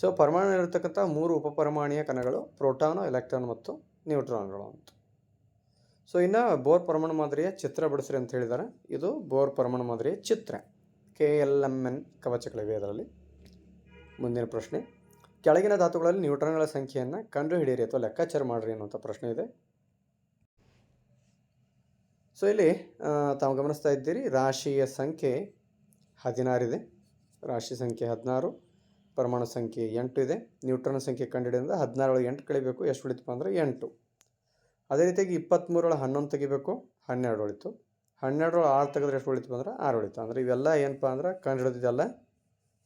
ಸೊ ಪರಮಾಣುವಿನಲ್ಲಿರ್ತಕ್ಕಂಥ 3 ಉಪಪರಮಾಣುಯ ಕಣಗಳು ಪ್ರೋಟಾನು, ಎಲೆಕ್ಟ್ರಾನ್ ಮತ್ತು ನ್ಯೂಟ್ರಾನ್ಗಳು ಅಂತ. ಸೊ ಇನ್ನು ಬೋರ್ ಪರಮಾಣು ಮಾದರಿಯ ಚಿತ್ರ ಬಿಡಿಸ್ರಿ ಅಂತ ಹೇಳಿದ್ದಾರೆ. ಇದು ಬೋರ್ ಪರಮಾಣು ಮಾದರಿಯ ಚಿತ್ರ. KLMN ಕವಚಗಳಿವೆ ಅದರಲ್ಲಿ. ಮುಂದಿನ ಪ್ರಶ್ನೆ, ಕೆಳಗಿನ ಧಾತುಗಳಲ್ಲಿ ನ್ಯೂಟ್ರಾನ್ಗಳ ಸಂಖ್ಯೆಯನ್ನು ಕಂಡುಹಿಡಿಯಿರಿ ಅಥವಾ ಲೆಕ್ಕಾಚಾರ ಮಾಡಿರಿ ಅನ್ನುವಂಥ ಪ್ರಶ್ನೆ ಇದೆ. ಸೊ ಇಲ್ಲಿ ತಾವು ಗಮನಿಸ್ತಾ ಇದ್ದೀರಿ, ರಾಶಿಯ ಸಂಖ್ಯೆ 16 ಇದೆ. ರಾಶಿ ಸಂಖ್ಯೆ 16, ಪರಮಾಣು ಸಂಖ್ಯೆ 8 ಇದೆ. ನ್ಯೂಟ್ರಾನ್ ಸಂಖ್ಯೆ ಕಂಡುಹಿಡಿಯಿಂದ 16 ಒಳಗೆ 8 ಕಳಿಬೇಕು. ಎಷ್ಟು ಉಳಿತಪ್ಪ ಅಂದರೆ 8. ಅದೇ ರೀತಿಯಾಗಿ 23 ಒಳಗೆ 11 ತೆಗಿಬೇಕು, 12 ಉಳಿತು. 12 ಒಳಗೆ 6 ತೆಗೆದ್ರೆ ಎಷ್ಟು ಉಳಿತು ಅಂದ್ರೆ 6 ಉಳಿತು. ಅಂದರೆ ಇವೆಲ್ಲ ಏನಪ್ಪ ಅಂದ್ರೆ ಕಂಡುಹಿಡಿದಿದ್ದೆಲ್ಲ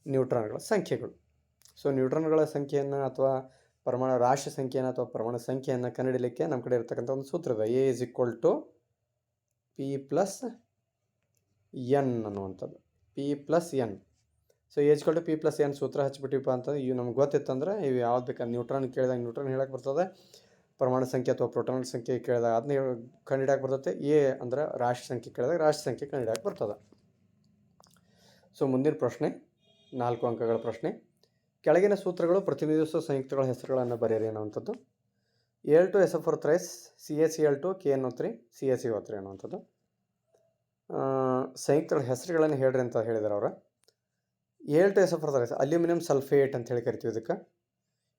ನ್ಯೂಟ್ರಾನ್ಗಳ ಸಂಖ್ಯೆಗಳು. ಸೊ ನ್ಯೂಟ್ರಾನ್ಗಳ ಸಂಖ್ಯೆಯನ್ನು ಅಥವಾ ಪರಮಾಣು ರಾಶಿ ಸಂಖ್ಯೆಯನ್ನು ಅಥವಾ ಪರಮಾಣು ಸಂಖ್ಯೆಯನ್ನು ಕಂಡುಹಿಡಲಿಕ್ಕೆ ನಮ್ಮ ಕಡೆ ಇರತಕ್ಕಂಥ ಒಂದು ಸೂತ್ರ ಇದೆ. A = P+N ಅನ್ನುವಂಥದ್ದು. P+N. ಸೊ A = P+N ಸೂತ್ರ ಹಚ್ಚಿಬಿಟ್ಟಿವಪ್ಪ ಅಂತಂದ್ರೆ ಇವು ನಮ್ಗೆ ಗೊತ್ತಿತ್ತಂದ್ರೆ ಇವು ಯಾವ್ದು ಬೇಕಾದ್ರೆ ನ್ಯೂಟ್ರಾನ್ ಕೇಳಿದಾಗ ನ್ಯೂಟ್ರಾನ್ ಹೇಳಕ್ಕೆ ಬರ್ತದೆ, ಪರಮಾಣು ಸಂಖ್ಯೆ ಅಥವಾ ಪ್ರೋಟಾನ್ ಸಂಖ್ಯೆ ಕೇಳಿದಾಗ ಅದನ್ನ ಕಂಡುಹಿಡಿಯಕ್ಕೆ ಬರ್ತದೆ. A ಅಂದರೆ ರಾಶಿ ಸಂಖ್ಯೆ ಕೇಳಿದಾಗ ರಾಶಿ ಸಂಖ್ಯೆ ಕಂಡುಹಿಡಿಯಕ್ಕೆ ಬರ್ತದೆ. ಸೊ ಮುಂದಿನ ಪ್ರಶ್ನೆ, 4 ಅಂಕಗಳ ಪ್ರಶ್ನೆ, ಕೆಳಗಿನ ಸೂತ್ರಗಳು ಪ್ರತಿನಿಧಿಸುವ ಸಂಯುಕ್ತಗಳ ಹೆಸರುಗಳನ್ನು ಬರೆಯಿರಿ ಅನ್ನುವಂಥದ್ದು. Al2SO4 thrice, CaCl2, KNO3, CaCO3 ಅನ್ನುವಂಥದ್ದು. ಸಂಯುಕ್ತಗಳ ಹೆಸರುಗಳನ್ನು ಹೇಳ್ರಿ ಅಂತ ಹೇಳಿದ್ದಾರೆ ಅವರು. Al2SO4 ಥ್ರೈಸ್ ಅಲ್ಯೂಮಿನಿಯಂ ಸಲ್ಫೇಟ್ ಅಂತ ಹೇಳಿ ಕರಿತೀವಿ ಇದಕ್ಕೆ.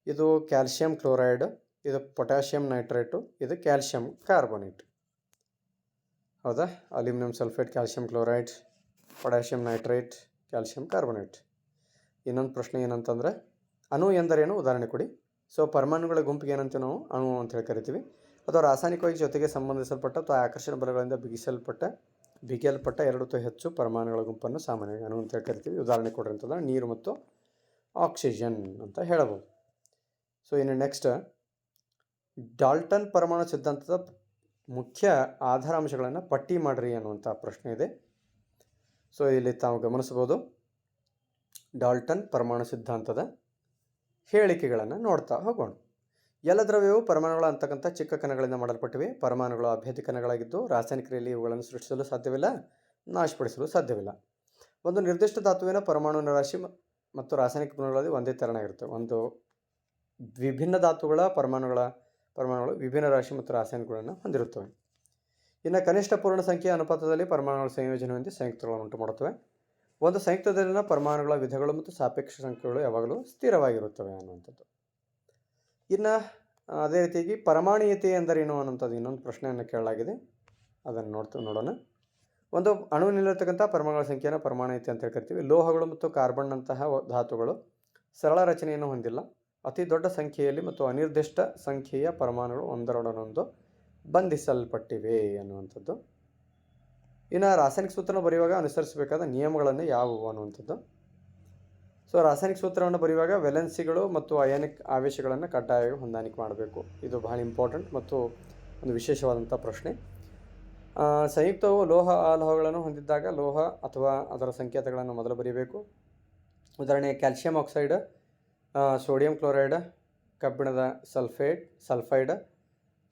ಇದು ಕ್ಯಾಲ್ಶಿಯಂ ಕ್ಲೋರೈಡ್, ಇದು ಪೊಟ್ಯಾಷಿಯಂ ನೈಟ್ರೇಟು, ಇದು ಕ್ಯಾಲ್ಶಿಯಂ ಕಾರ್ಬೋನೇಟ್. ಹೌದಾ? Aluminium sulphate, calcium chloride, potassium nitrate, calcium carbonate. ಇನ್ನೊಂದು ಪ್ರಶ್ನೆ ಏನಂತಂದರೆ, ಅಣು ಎಂದರೇನು? ಉದಾಹರಣೆ ಕೊಡಿ. ಸೊ ಪರಮಾಣುಗಳ ಗುಂಪಿಗೆ ಏನಂತೀವಿ ನಾವು? ಅಣು ಅಂತ ಹೇಳಿ ಕರಿತೀವಿ. ಅಥವಾ ರಾಸಾಯನಿಕವಾಗಿ ಜೊತೆಗೆ ಸಂಬಂಧಿಸಲ್ಪಟ್ಟ ಅಥವಾ ಆಕರ್ಷಣ ಬಲಗಳಿಂದ ಬಿಗಿಯಲ್ಪಟ್ಟ 2 ಅಥವಾ ಹೆಚ್ಚು ಪರಮಾಣುಗಳ ಗುಂಪನ್ನು ಸಾಮಾನ್ಯವಾಗಿ ಅಣು ಅಂತ ಹೇಳಿ ಕರಿತೀವಿ. ಉದಾಹರಣೆ ಕೊಡ್ರಿ ಅಂತಂದ್ರೆ ನೀರು ಮತ್ತು ಆಕ್ಸಿಜನ್ ಅಂತ ಹೇಳಬಹುದು. ಸೊ ಇನ್ನು ನೆಕ್ಸ್ಟ್, ಡಾಲ್ಟನ್ ಪರಮಾಣು ಸಿದ್ಧಾಂತದ ಮುಖ್ಯ ಆಧಾರಾಂಶಗಳನ್ನು ಪಟ್ಟಿ ಮಾಡಿರಿ ಅನ್ನುವಂಥ ಪ್ರಶ್ನೆ ಇದೆ. ಸೊ ಇಲ್ಲಿ ತಾವು ಗಮನಿಸ್ಬೋದು, ಡಾಲ್ಟನ್ ಪರಮಾಣು ಸಿದ್ಧಾಂತದ ಹೇಳಿಕೆಗಳನ್ನು ನೋಡ್ತಾ ಹೋಗೋಣ. ಎಲ್ಲ ದ್ರವ್ಯವು ಪರಮಾಣುಗಳ ಅಂತಕ್ಕಂಥ ಚಿಕ್ಕ ಕಣಗಳಿಂದ ಮಾಡಲ್ಪಟ್ಟಿವೆ. ಪರಮಾಣುಗಳು ಅಭೇದ್ಯ ಕಣಗಳಾಗಿದ್ದು ರಾಸಾಯನಿಕ ಕ್ರಿಯೆಯಲ್ಲಿ ಇವುಗಳನ್ನು ಸೃಷ್ಟಿಸಲು ಸಾಧ್ಯವಿಲ್ಲ, ನಾಶಪಡಿಸಲು ಸಾಧ್ಯವಿಲ್ಲ. ಒಂದು ನಿರ್ದಿಷ್ಟ ಧಾತುವಿನ ಪರಮಾಣುವಿನ ರಾಶಿ ಮತ್ತು ರಾಸಾಯನಿಕ ಗುಣಗಳಲ್ಲಿ ಒಂದೇ ತೆರನಾಗಿರುತ್ತೆ. ಒಂದು ವಿಭಿನ್ನ ಧಾತುಗಳ ಪರಮಾಣುಗಳು ವಿಭಿನ್ನ ರಾಶಿ ಮತ್ತು ರಾಸಾಯನಿಕಗಳನ್ನು ಹೊಂದಿರುತ್ತವೆ. ಇನ್ನು ಕನಿಷ್ಠ ಪೂರ್ಣ ಸಂಖ್ಯೆಯ ಅನುಪಾತದಲ್ಲಿ ಪರಮಾಣುಗಳ ಸಂಯೋಜನೆ ಹೊಂದಿ ಸಂಯುಕ್ತಗಳನ್ನು ಉಂಟು ಮಾಡುತ್ತವೆ. ಒಂದು ಸಂಯುಕ್ತದಲ್ಲಿನ ಪರಮಾಣುಗಳ ವಿಧಗಳು ಮತ್ತು ಸಾಪೇಕ್ಷ ಸಂಖ್ಯೆಗಳು ಯಾವಾಗಲೂ ಸ್ಥಿರವಾಗಿರುತ್ತವೆ ಅನ್ನುವಂಥದ್ದು. ಇನ್ನು ಅದೇ ರೀತಿಯಾಗಿ ಪರಮಾಣುಯತೆ ಎಂದರೇನು ಅನ್ನೋಂಥದ್ದು ಇನ್ನೊಂದು ಪ್ರಶ್ನೆಯನ್ನು ಕೇಳಲಾಗಿದೆ. ಅದನ್ನು ನೋಡೋಣ. ಒಂದು ಅಣುವಿನಲ್ಲಿರ್ತಕ್ಕಂಥ ಪರಮಾಣುಗಳ ಸಂಖ್ಯೆಯನ್ನು ಪರಮಾಣುಯತೆ ಅಂತ ಕರಿತೀವಿ. ಲೋಹಗಳು ಮತ್ತು ಕಾರ್ಬನ್ನಂತಹ ಧಾತುಗಳು ಸರಳ ರಚನೆಯನ್ನು ಹೊಂದಿಲ್ಲ. ಅತಿ ದೊಡ್ಡ ಸಂಖ್ಯೆಯಲ್ಲಿ ಮತ್ತು ಅನಿರ್ದಿಷ್ಟ ಸಂಖ್ಯೆಯ ಪರಮಾಣುಗಳು ಒಂದರೊಡನೊಂದು ಬಂಧಿಸಲ್ಪಟ್ಟಿವೆ ಅನ್ನುವಂಥದ್ದು. ಇನ್ನು ರಾಸಾಯನಿಕ ಸೂತ್ರವನ್ನು ಬರೆಯುವಾಗ ಅನುಸರಿಸಬೇಕಾದ ನಿಯಮಗಳನ್ನು ಯಾವುವು ಅನ್ನುವಂಥದ್ದು. ಸೊ ರಾಸಾಯನಿಕ ಸೂತ್ರವನ್ನು ಬರೆಯುವಾಗ ವೆಲೆನ್ಸಿಗಳು ಮತ್ತು ಅಯಾನಿಕ್ ಆವೇಶಗಳನ್ನು ಕಡ್ಡಾಯವಾಗಿ ಹೊಂದಾಣಿಕೆ ಮಾಡಬೇಕು. ಇದು ಬಹಳ ಇಂಪಾರ್ಟೆಂಟ್ ಮತ್ತು ಒಂದು ವಿಶೇಷವಾದಂಥ ಪ್ರಶ್ನೆ. ಸಂಯುಕ್ತವು ಲೋಹ ಅಲೋಹಗಳನ್ನು ಹೊಂದಿದ್ದಾಗ ಲೋಹ ಅಥವಾ ಅದರ ಸಂಕೇತಗಳನ್ನು ಮೊದಲು ಬರೀಬೇಕು. ಉದಾಹರಣೆ ಕ್ಯಾಲ್ಶಿಯಂ ಆಕ್ಸೈಡ್, ಸೋಡಿಯಂ ಕ್ಲೋರೈಡ್, ಕಬ್ಬಿಣದ ಸಲ್ಫೈಡ್,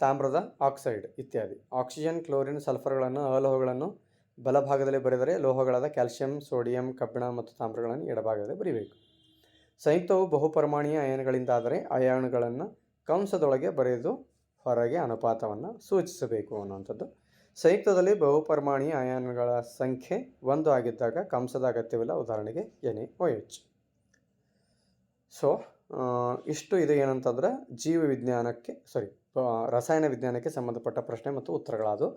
ತಾಮ್ರದ ಆಕ್ಸೈಡ್ ಇತ್ಯಾದಿ. ಆಕ್ಸಿಜನ್, ಕ್ಲೋರಿನ್, ಸಲ್ಫರ್ಗಳನ್ನು ಅಲೋಹಗಳನ್ನು ಬಲಭಾಗದಲ್ಲಿ ಬರೆದರೆ ಲೋಹಗಳಾದ ಕ್ಯಾಲ್ಸಿಯಂ, ಸೋಡಿಯಂ, ಕಬ್ಬಿಣ ಮತ್ತು ತಾಮ್ರಗಳನ್ನು ಎಡಭಾಗದಲ್ಲಿ ಬರೀಬೇಕು. ಸಂಯುಕ್ತವು ಬಹುಪರಮಾಣುಯ ಅಯಾನುಗಳಿಂದಾದರೆ ಅಯಾನುಗಳನ್ನು ಕಂಸದೊಳಗೆ ಬರೆದು ಹೊರಗೆ ಅನುಪಾತವನ್ನು ಸೂಚಿಸಬೇಕು ಅನ್ನುವಂಥದ್ದು. ಸಂಯುಕ್ತದಲ್ಲಿ ಬಹುಪರಮಾಣುಯ ಅಯಾನುಗಳ ಸಂಖ್ಯೆ 1 ಆಗಿದ್ದಾಗ ಕಂಸದ ಅಗತ್ಯವಿಲ್ಲ. ಉದಾಹರಣೆಗೆ NaOH. ಸೊ ಇಷ್ಟು ಇದು ಏನಂತಂದ್ರೆ ರಸಾಯನ ವಿಜ್ಞಾನಕ್ಕೆ ಸಂಬಂಧಪಟ್ಟ ಪ್ರಶ್ನೆ ಮತ್ತು ಉತ್ತರಗಳಾದವು.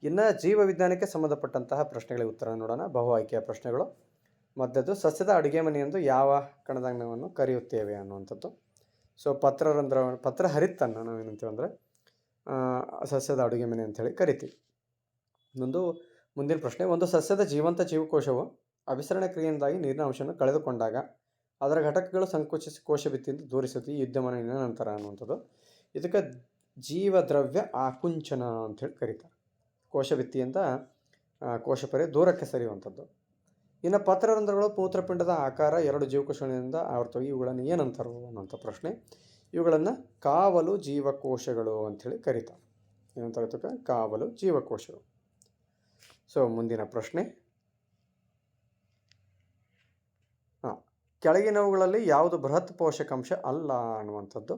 ಇನ್ನು ಜೀವ ವಿಜ್ಞಾನಕ್ಕೆ ಸಂಬಂಧಪಟ್ಟಂತಹ ಪ್ರಶ್ನೆಗಳಿಗೆ ಉತ್ತರ ನೋಡೋಣ. ಬಹು ಆಯ್ಕೆಯ ಪ್ರಶ್ನೆಗಳು. ಮೊದಲದು, ಸಸ್ಯದ ಅಡುಗೆ ಮನೆಯೆಂದು ಯಾವ ಕಣದಾಂಗವನ್ನು ಕರೆಯುತ್ತೇವೆ ಅನ್ನುವಂಥದ್ದು. ಸೊ ಪತ್ರ ಹರಿತನ್ನು ನಾವೇನಂತೀವಿ ಅಂದರೆ ಸಸ್ಯದ ಅಡುಗೆ ಮನೆ ಅಂಥೇಳಿ ಕರಿತೀವಿ. ಮುಂದಿನ ಪ್ರಶ್ನೆ, ಒಂದು ಸಸ್ಯದ ಜೀವಂತ ಜೀವಕೋಶವು ಅಭಿಸರಣ ಕ್ರಿಯೆಯಿಂದಾಗಿ ನೀರಿನ ಅಂಶವನ್ನು ಕಳೆದುಕೊಂಡಾಗ ಅದರ ಘಟಕಗಳು ಸಂಕುಚಿಸಿ ಕೋಶಭಿತ್ತಿಯಿಂದ ದೂರಿಸುತ್ತೆ. ಈ ವಿದ್ಯಮಾನ ನಂತರ ಅನ್ನುವಂಥದ್ದು. ಇದಕ್ಕೆ ಜೀವದ್ರವ್ಯ ಆಕುಂಚನ ಅಂಥೇಳಿ ಕರೀತಾರೆ. ಕೋಶಭಿತ್ತಿಯಿಂದ ಕೋಶಪರೆ ದೂರಕ್ಕೆ ಸರಿಯುವಂಥದ್ದು. ಇನ್ನು ಪತ್ರರಂಧ್ರಗಳು ಮೂತ್ರಪಿಂಡದ ಆಕಾರ 2 ಜೀವಕೋಶಗಳಿಂದ ಆವರ್ತವಾಗಿ. ಇವುಗಳನ್ನು ಏನಂತಾರೋ ಅನ್ನೋಂಥ ಪ್ರಶ್ನೆ. ಇವುಗಳನ್ನು ಕಾವಲು ಜೀವಕೋಶಗಳು ಅಂಥೇಳಿ ಕರೀತಾರೆ. ಏನಂತ ಕಾವಲು ಜೀವಕೋಶಗಳು. ಸೊ ಮುಂದಿನ ಪ್ರಶ್ನೆ, ಕೆಳಗಿನವುಗಳಲ್ಲಿ ಯಾವುದು ಬೃಹತ್ ಪೋಷಕಾಂಶ ಅಲ್ಲ ಅನ್ನುವಂಥದ್ದು.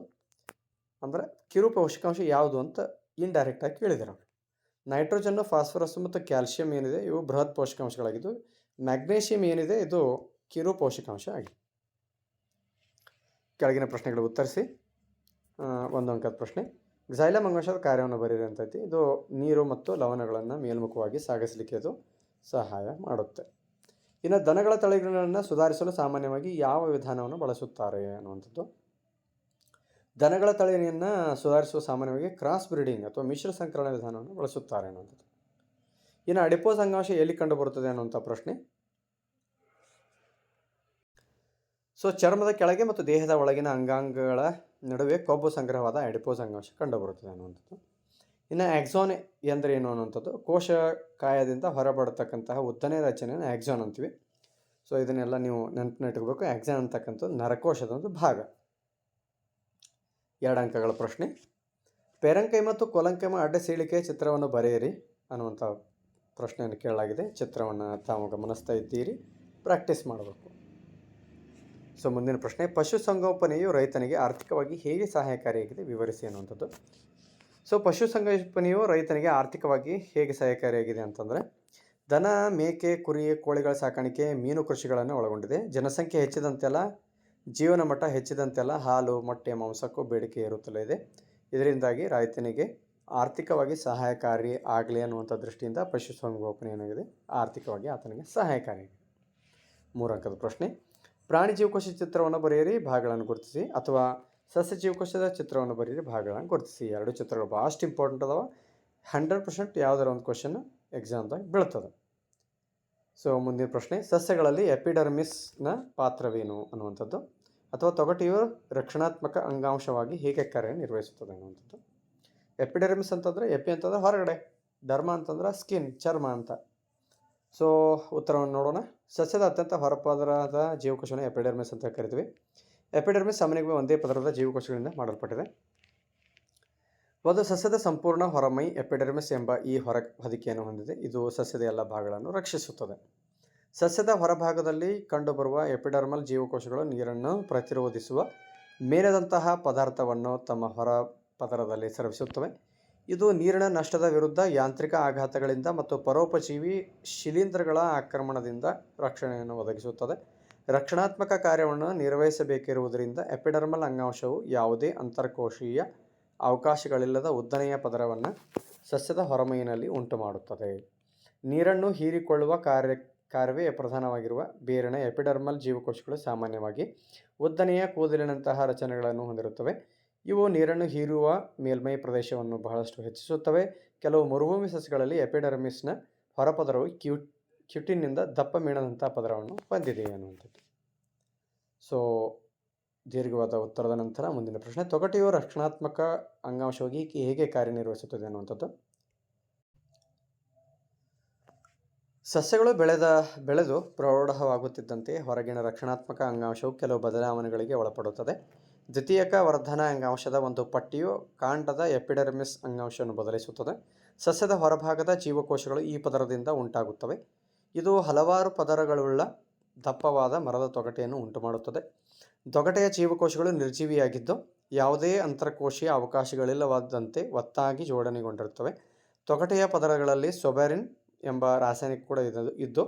ಅಂದರೆ ಕಿರು ಪೋಷಕಾಂಶ ಯಾವುದು ಅಂತ ಇಂಡೈರೆಕ್ಟಾಗಿ ಕೇಳಿದ್ದಾರೆ ಅವರು. ನೈಟ್ರೋಜನ್ನು, ಫಾಸ್ಫರಸ್ ಮತ್ತು ಕ್ಯಾಲ್ಸಿಯಂ ಏನಿದೆ ಇವು ಬೃಹತ್ ಪೋಷಕಾಂಶಗಳಾಗಿದ್ದು, ಮ್ಯಾಗ್ನೇಷಿಯಂ ಏನಿದೆ ಇದು ಕಿರು ಪೋಷಕಾಂಶ ಆಗಿದೆ. ಕೆಳಗಿನ ಪ್ರಶ್ನೆಗಳು ಉತ್ತರಿಸಿ. 1 ಅಂಕದ ಪ್ರಶ್ನೆ, ಕ್ಸೈಲಮ್ ಅಂಗಾಂಶದ ಕಾರ್ಯವನ್ನು ಬರೀರಿ ಅಂತೈತಿ. ಇದು ನೀರು ಮತ್ತು ಲವಣಗಳನ್ನು ಮೇಲ್ಮುಖವಾಗಿ ಸಾಗಿಸಲಿಕ್ಕೆ ಇದು ಸಹಾಯ ಮಾಡುತ್ತೆ. ಇನ್ನು ದನಗಳ ತಳಿಗಳನ್ನು ಸುಧಾರಿಸಲು ಸಾಮಾನ್ಯವಾಗಿ ಯಾವ ವಿಧಾನವನ್ನು ಬಳಸುತ್ತಾರೆ ಅನ್ನುವಂಥದ್ದು. ದನಗಳ ತಳಿಯನ್ನು ಸುಧಾರಿಸುವ ಸಾಮಾನ್ಯವಾಗಿ ಕ್ರಾಸ್ ಬ್ರೀಡಿಂಗ್ ಅಥವಾ ಮಿಶ್ರ ಸಂಕರಣ ವಿಧಾನವನ್ನು ಬಳಸುತ್ತಾರೆ ಅನ್ನುವಂಥದ್ದು. ಇನ್ನು ಅಡಿಪೋಸ್ ಅಂಗಾಂಶ ಎಲ್ಲಿ ಕಂಡುಬರುತ್ತದೆ ಅನ್ನುವಂಥ ಪ್ರಶ್ನೆ. ಸೊ ಚರ್ಮದ ಕೆಳಗೆ ಮತ್ತು ದೇಹದ ಒಳಗಿನ ಅಂಗಾಂಗಗಳ ನಡುವೆ ಕೊಬ್ಬು ಸಂಗ್ರಹವಾದ ಅಡಿಪೋಸ್ ಅಂಗಾಂಶ ಕಂಡುಬರುತ್ತದೆ ಅನ್ನುವಂಥದ್ದು. ಇನ್ನು ಆಕ್ಸಾನ್ ಎಂದರೆ ಏನು ಅನ್ನುವಂಥದ್ದು. ಕೋಶ ಕಾಯದಿಂದ ಹೊರಬಡತಕ್ಕಂತಹ ಉದ್ದನೇ ರಚನೆಯನ್ನು ಆಕ್ಸಾನ್ ಅಂತೀವಿ. ಸೊ ಇದನ್ನೆಲ್ಲ ನೀವು ನೆನಪಿನಿಟ್ಕೋಬೇಕು. ಆಕ್ಸಾನ್ ಅಂತಕ್ಕಂಥದ್ದು ನರಕೋಶದ ಒಂದು ಭಾಗ. 2 ಅಂಕಗಳ ಪ್ರಶ್ನೆ, ಪೆರಂಕೈ ಮತ್ತು ಕೊಲಂಕೈಮ ಅಡ್ಡ ಸೀಳಿಕೆಯ ಚಿತ್ರವನ್ನು ಬರೆಯಿರಿ ಅನ್ನುವಂಥ ಪ್ರಶ್ನೆಯನ್ನು ಕೇಳಲಾಗಿದೆ. ಚಿತ್ರವನ್ನು ತಾವು ಗಮನಿಸ್ತಾ ಇದ್ದೀರಿ, ಪ್ರಾಕ್ಟೀಸ್ ಮಾಡಬೇಕು. ಸೊ ಮುಂದಿನ ಪ್ರಶ್ನೆ, ಪಶುಸಂಗೋಪನೆಯು ರೈತನಿಗೆ ಆರ್ಥಿಕವಾಗಿ ಹೇಗೆ ಸಹಾಯಕಾರಿಯಾಗಿದೆ ವಿವರಿಸಿ ಅನ್ನುವಂಥದ್ದು. ಸೊ ಪಶುಸಂಗೋಪನೆಯು ರೈತನಿಗೆ ಆರ್ಥಿಕವಾಗಿ ಹೇಗೆ ಸಹಾಯಕಾರಿಯಾಗಿದೆ ಅಂತಂದರೆ, ದನ, ಮೇಕೆ, ಕುರಿ, ಕೋಳಿಗಳ ಸಾಕಾಣಿಕೆ, ಮೀನು ಕೃಷಿಗಳನ್ನು ಒಳಗೊಂಡಿದೆ. ಜನಸಂಖ್ಯೆ ಹೆಚ್ಚಿದಂತೆಲ್ಲ, ಜೀವನ ಮಟ್ಟ ಹೆಚ್ಚಿದಂತೆಲ್ಲ ಹಾಲು, ಮೊಟ್ಟೆ, ಮಾಂಸಕ್ಕೂ ಬೇಡಿಕೆ ಏರುತ್ತಲೇ ಇದೆ. ಇದರಿಂದಾಗಿ ರೈತನಿಗೆ ಆರ್ಥಿಕವಾಗಿ ಸಹಾಯಕಾರಿ ಆಗಲಿ ಅನ್ನುವಂಥ ದೃಷ್ಟಿಯಿಂದ ಪಶುಸಂಗೋಪನೆ ಏನಾಗಿದೆ ಆರ್ಥಿಕವಾಗಿ ಆತನಿಗೆ ಸಹಾಯಕಾರಿಯಾಗಿದೆ. 3 ಅಂಕದ ಪ್ರಶ್ನೆ, ಪ್ರಾಣಿ ಜೀವಕೋಶ ಚಿತ್ರವನ್ನು ಬರೆಯಿರಿ, ಭಾಗಗಳನ್ನು ಗುರುತಿಸಿ. ಅಥವಾ ಸಸ್ಯ ಜೀವಕೋಶದ ಚಿತ್ರವನ್ನು ಬರೆಯಿರಿ, ಭಾಗಗಳನ್ನು ಗುರುತಿಸಿ. 2 ಚಿತ್ರಗಳು ಭಾಳಷ್ಟು ಇಂಪಾರ್ಟೆಂಟ್ ಅದಾವ. 100% ಯಾವುದರ ಒಂದು ಕ್ವಶನ್ ಎಕ್ಸಾಮ್ದಾಗ ಬೀಳ್ತದೆ. ಸೊ ಮುಂದಿನ ಪ್ರಶ್ನೆ, ಸಸ್ಯಗಳಲ್ಲಿ ಎಪಿಡರ್ಮಿಸ್ನ ಪಾತ್ರವೇನು ಅನ್ನುವಂಥದ್ದು. ಅಥವಾ ತೊಗಟೆಯು ರಕ್ಷಣಾತ್ಮಕ ಅಂಗಾಂಶವಾಗಿ ಹೇಗೆ ಕಾರ್ಯನಿರ್ವಹಿಸುತ್ತದೆ ಅನ್ನುವಂಥದ್ದು. ಎಪಿಡರ್ಮಿಸ್ ಅಂತಂದರೆ, ಎಪಿ ಅಂತಂದರೆ ಹೊರಗಡೆ, ಡರ್ಮ ಅಂತಂದ್ರೆ ಸ್ಕಿನ್, ಚರ್ಮ ಅಂತ. ಸೊ ಉತ್ತರವನ್ನು ನೋಡೋಣ. ಸಸ್ಯದ ಅತ್ಯಂತ ಹೊರಪದರದ ಜೀವಕೋಶವನ್ನು ಎಪಿಡರ್ಮಿಸ್ ಅಂತ ಕರಿತೀವಿ. ಎಪಿಡರ್ಮಿಸ್ ಸಾಮಾನ್ಯವಾಗಿ ಒಂದೇ ಪದರದ ಜೀವಕೋಶಗಳಿಂದ ಮಾಡಲ್ಪಟ್ಟಿದೆ. ಒಂದು ಸಸ್ಯದ ಸಂಪೂರ್ಣ ಹೊರಮೈ ಎಪಿಡರ್ಮಿಸ್ ಎಂಬ ಈ ಹೊದಿಕೆಯನ್ನು ಹೊಂದಿದೆ. ಇದು ಸಸ್ಯದ ಎಲ್ಲ ಭಾಗಗಳನ್ನು ರಕ್ಷಿಸುತ್ತದೆ. ಸಸ್ಯದ ಹೊರಭಾಗದಲ್ಲಿ ಕಂಡುಬರುವ ಎಪಿಡರ್ಮಲ್ ಜೀವಕೋಶಗಳು ನೀರನ್ನು ಪ್ರತಿರೋಧಿಸುವ ಮೇಣದಂತಹ ಪದಾರ್ಥವನ್ನು ತಮ್ಮ ಹೊರ ಪದರದಲ್ಲಿ ಸ್ರವಿಸುತ್ತವೆ. ಇದು ನೀರಿನ ನಷ್ಟದ ವಿರುದ್ಧ ಯಾಂತ್ರಿಕ ಆಘಾತಗಳಿಂದ ಮತ್ತು ಪರೋಪಜೀವಿ ಶಿಲೀಂಧ್ರಗಳ ಆಕ್ರಮಣದಿಂದ ರಕ್ಷಣೆಯನ್ನು ಒದಗಿಸುತ್ತದೆ. ರಕ್ಷಣಾತ್ಮಕ ಕಾರ್ಯವನ್ನು ನಿರ್ವಹಿಸಬೇಕಿರುವುದರಿಂದ ಎಪಿಡರ್ಮಲ್ ಅಂಗಾಂಶವು ಯಾವುದೇ ಅಂತರ್ಕೋಶೀಯ ಅವಕಾಶಗಳಿಲ್ಲದ ಉದ್ದನೆಯ ಪದರವನ್ನು ಸಸ್ಯದ ಹೊರಮೈಯಲ್ಲಿ ಉಂಟುಮಾಡುತ್ತದೆ. ನೀರನ್ನು ಹೀರಿಕೊಳ್ಳುವ ಕಾರ್ಯವೇ ಪ್ರಧಾನವಾಗಿರುವ ಬೇರಿನ ಎಪಿಡರ್ಮಲ್ ಜೀವಕೋಶಗಳು ಸಾಮಾನ್ಯವಾಗಿ ಉದ್ದನೆಯ ಕೂದಲಿನಂತಹ ರಚನೆಗಳನ್ನು ಹೊಂದಿರುತ್ತವೆ. ಇವು ನೀರನ್ನು ಹೀರುವ ಮೇಲ್ಮೈ ಪ್ರದೇಶವನ್ನು ಬಹಳಷ್ಟು ಹೆಚ್ಚಿಸುತ್ತವೆ. ಕೆಲವು ಮರುಭೂಮಿ ಸಸ್ಯಗಳಲ್ಲಿ ಎಪಿಡರ್ಮಿಸ್ನ ಹೊರಪದರವು ಕ್ಯುಟಿನ್ನಿಂದ ದಪ್ಪ ಮೇಣದಂಥ ಪದರವನ್ನು ಹೊಂದಿದೆ ಅನ್ನುವಂಥದ್ದು. ಸೊ ದೀರ್ಘವಾದ ಉತ್ತರದ ನಂತರ ಮುಂದಿನ ಪ್ರಶ್ನೆ, ತೊಗಟೆಯು ರಕ್ಷಣಾತ್ಮಕ ಅಂಗಾಂಶವಾಗಿ ಹೇಗೆ ಕಾರ್ಯನಿರ್ವಹಿಸುತ್ತದೆ ಅನ್ನುವಂಥದ್ದು. ಸಸ್ಯಗಳು ಬೆಳೆದು ಪ್ರೌಢವಾಗುತ್ತಿದ್ದಂತೆ ಹೊರಗಿನ ರಕ್ಷಣಾತ್ಮಕ ಅಂಗಾಂಶವು ಕೆಲವು ಬದಲಾವಣೆಗಳಿಗೆ ಒಳಪಡುತ್ತದೆ. ದ್ವಿತೀಯಕ ವರ್ಧನ ಅಂಗಾಂಶದ ಒಂದು ಪಟ್ಟಿಯು ಕಾಂಡದ ಎಪಿಡರ್ಮಿಸ್ ಅಂಗಾಂಶವನ್ನು ಬದಲಿಸುತ್ತದೆ. ಸಸ್ಯದ ಹೊರಭಾಗದ ಜೀವಕೋಶಗಳು ಈ ಪದರದಿಂದ ಉಂಟಾಗುತ್ತವೆ. ಇದು ಹಲವಾರು ಪದರಗಳುಳ್ಳ ದಪ್ಪವಾದ ಮರದ ತೊಗಟೆಯನ್ನು ಉಂಟುಮಾಡುತ್ತದೆ. ತೊಗಟೆಯ ಜೀವಕೋಶಗಳು ನಿರ್ಜೀವಿಯಾಗಿದ್ದು ಯಾವುದೇ ಅಂತರಕೋಶೀಯ ಅವಕಾಶಗಳಿಲ್ಲವಾದಂತೆ ಒತ್ತಾಗಿ ಜೋಡಣೆಗೊಂಡಿರುತ್ತವೆ. ತೊಗಟೆಯ ಪದರಗಳಲ್ಲಿ ಸೊಬೆರಿನ್ ಎಂಬ ರಾಸಾಯನಿಕ ಕೂಡ ಇದ್ದು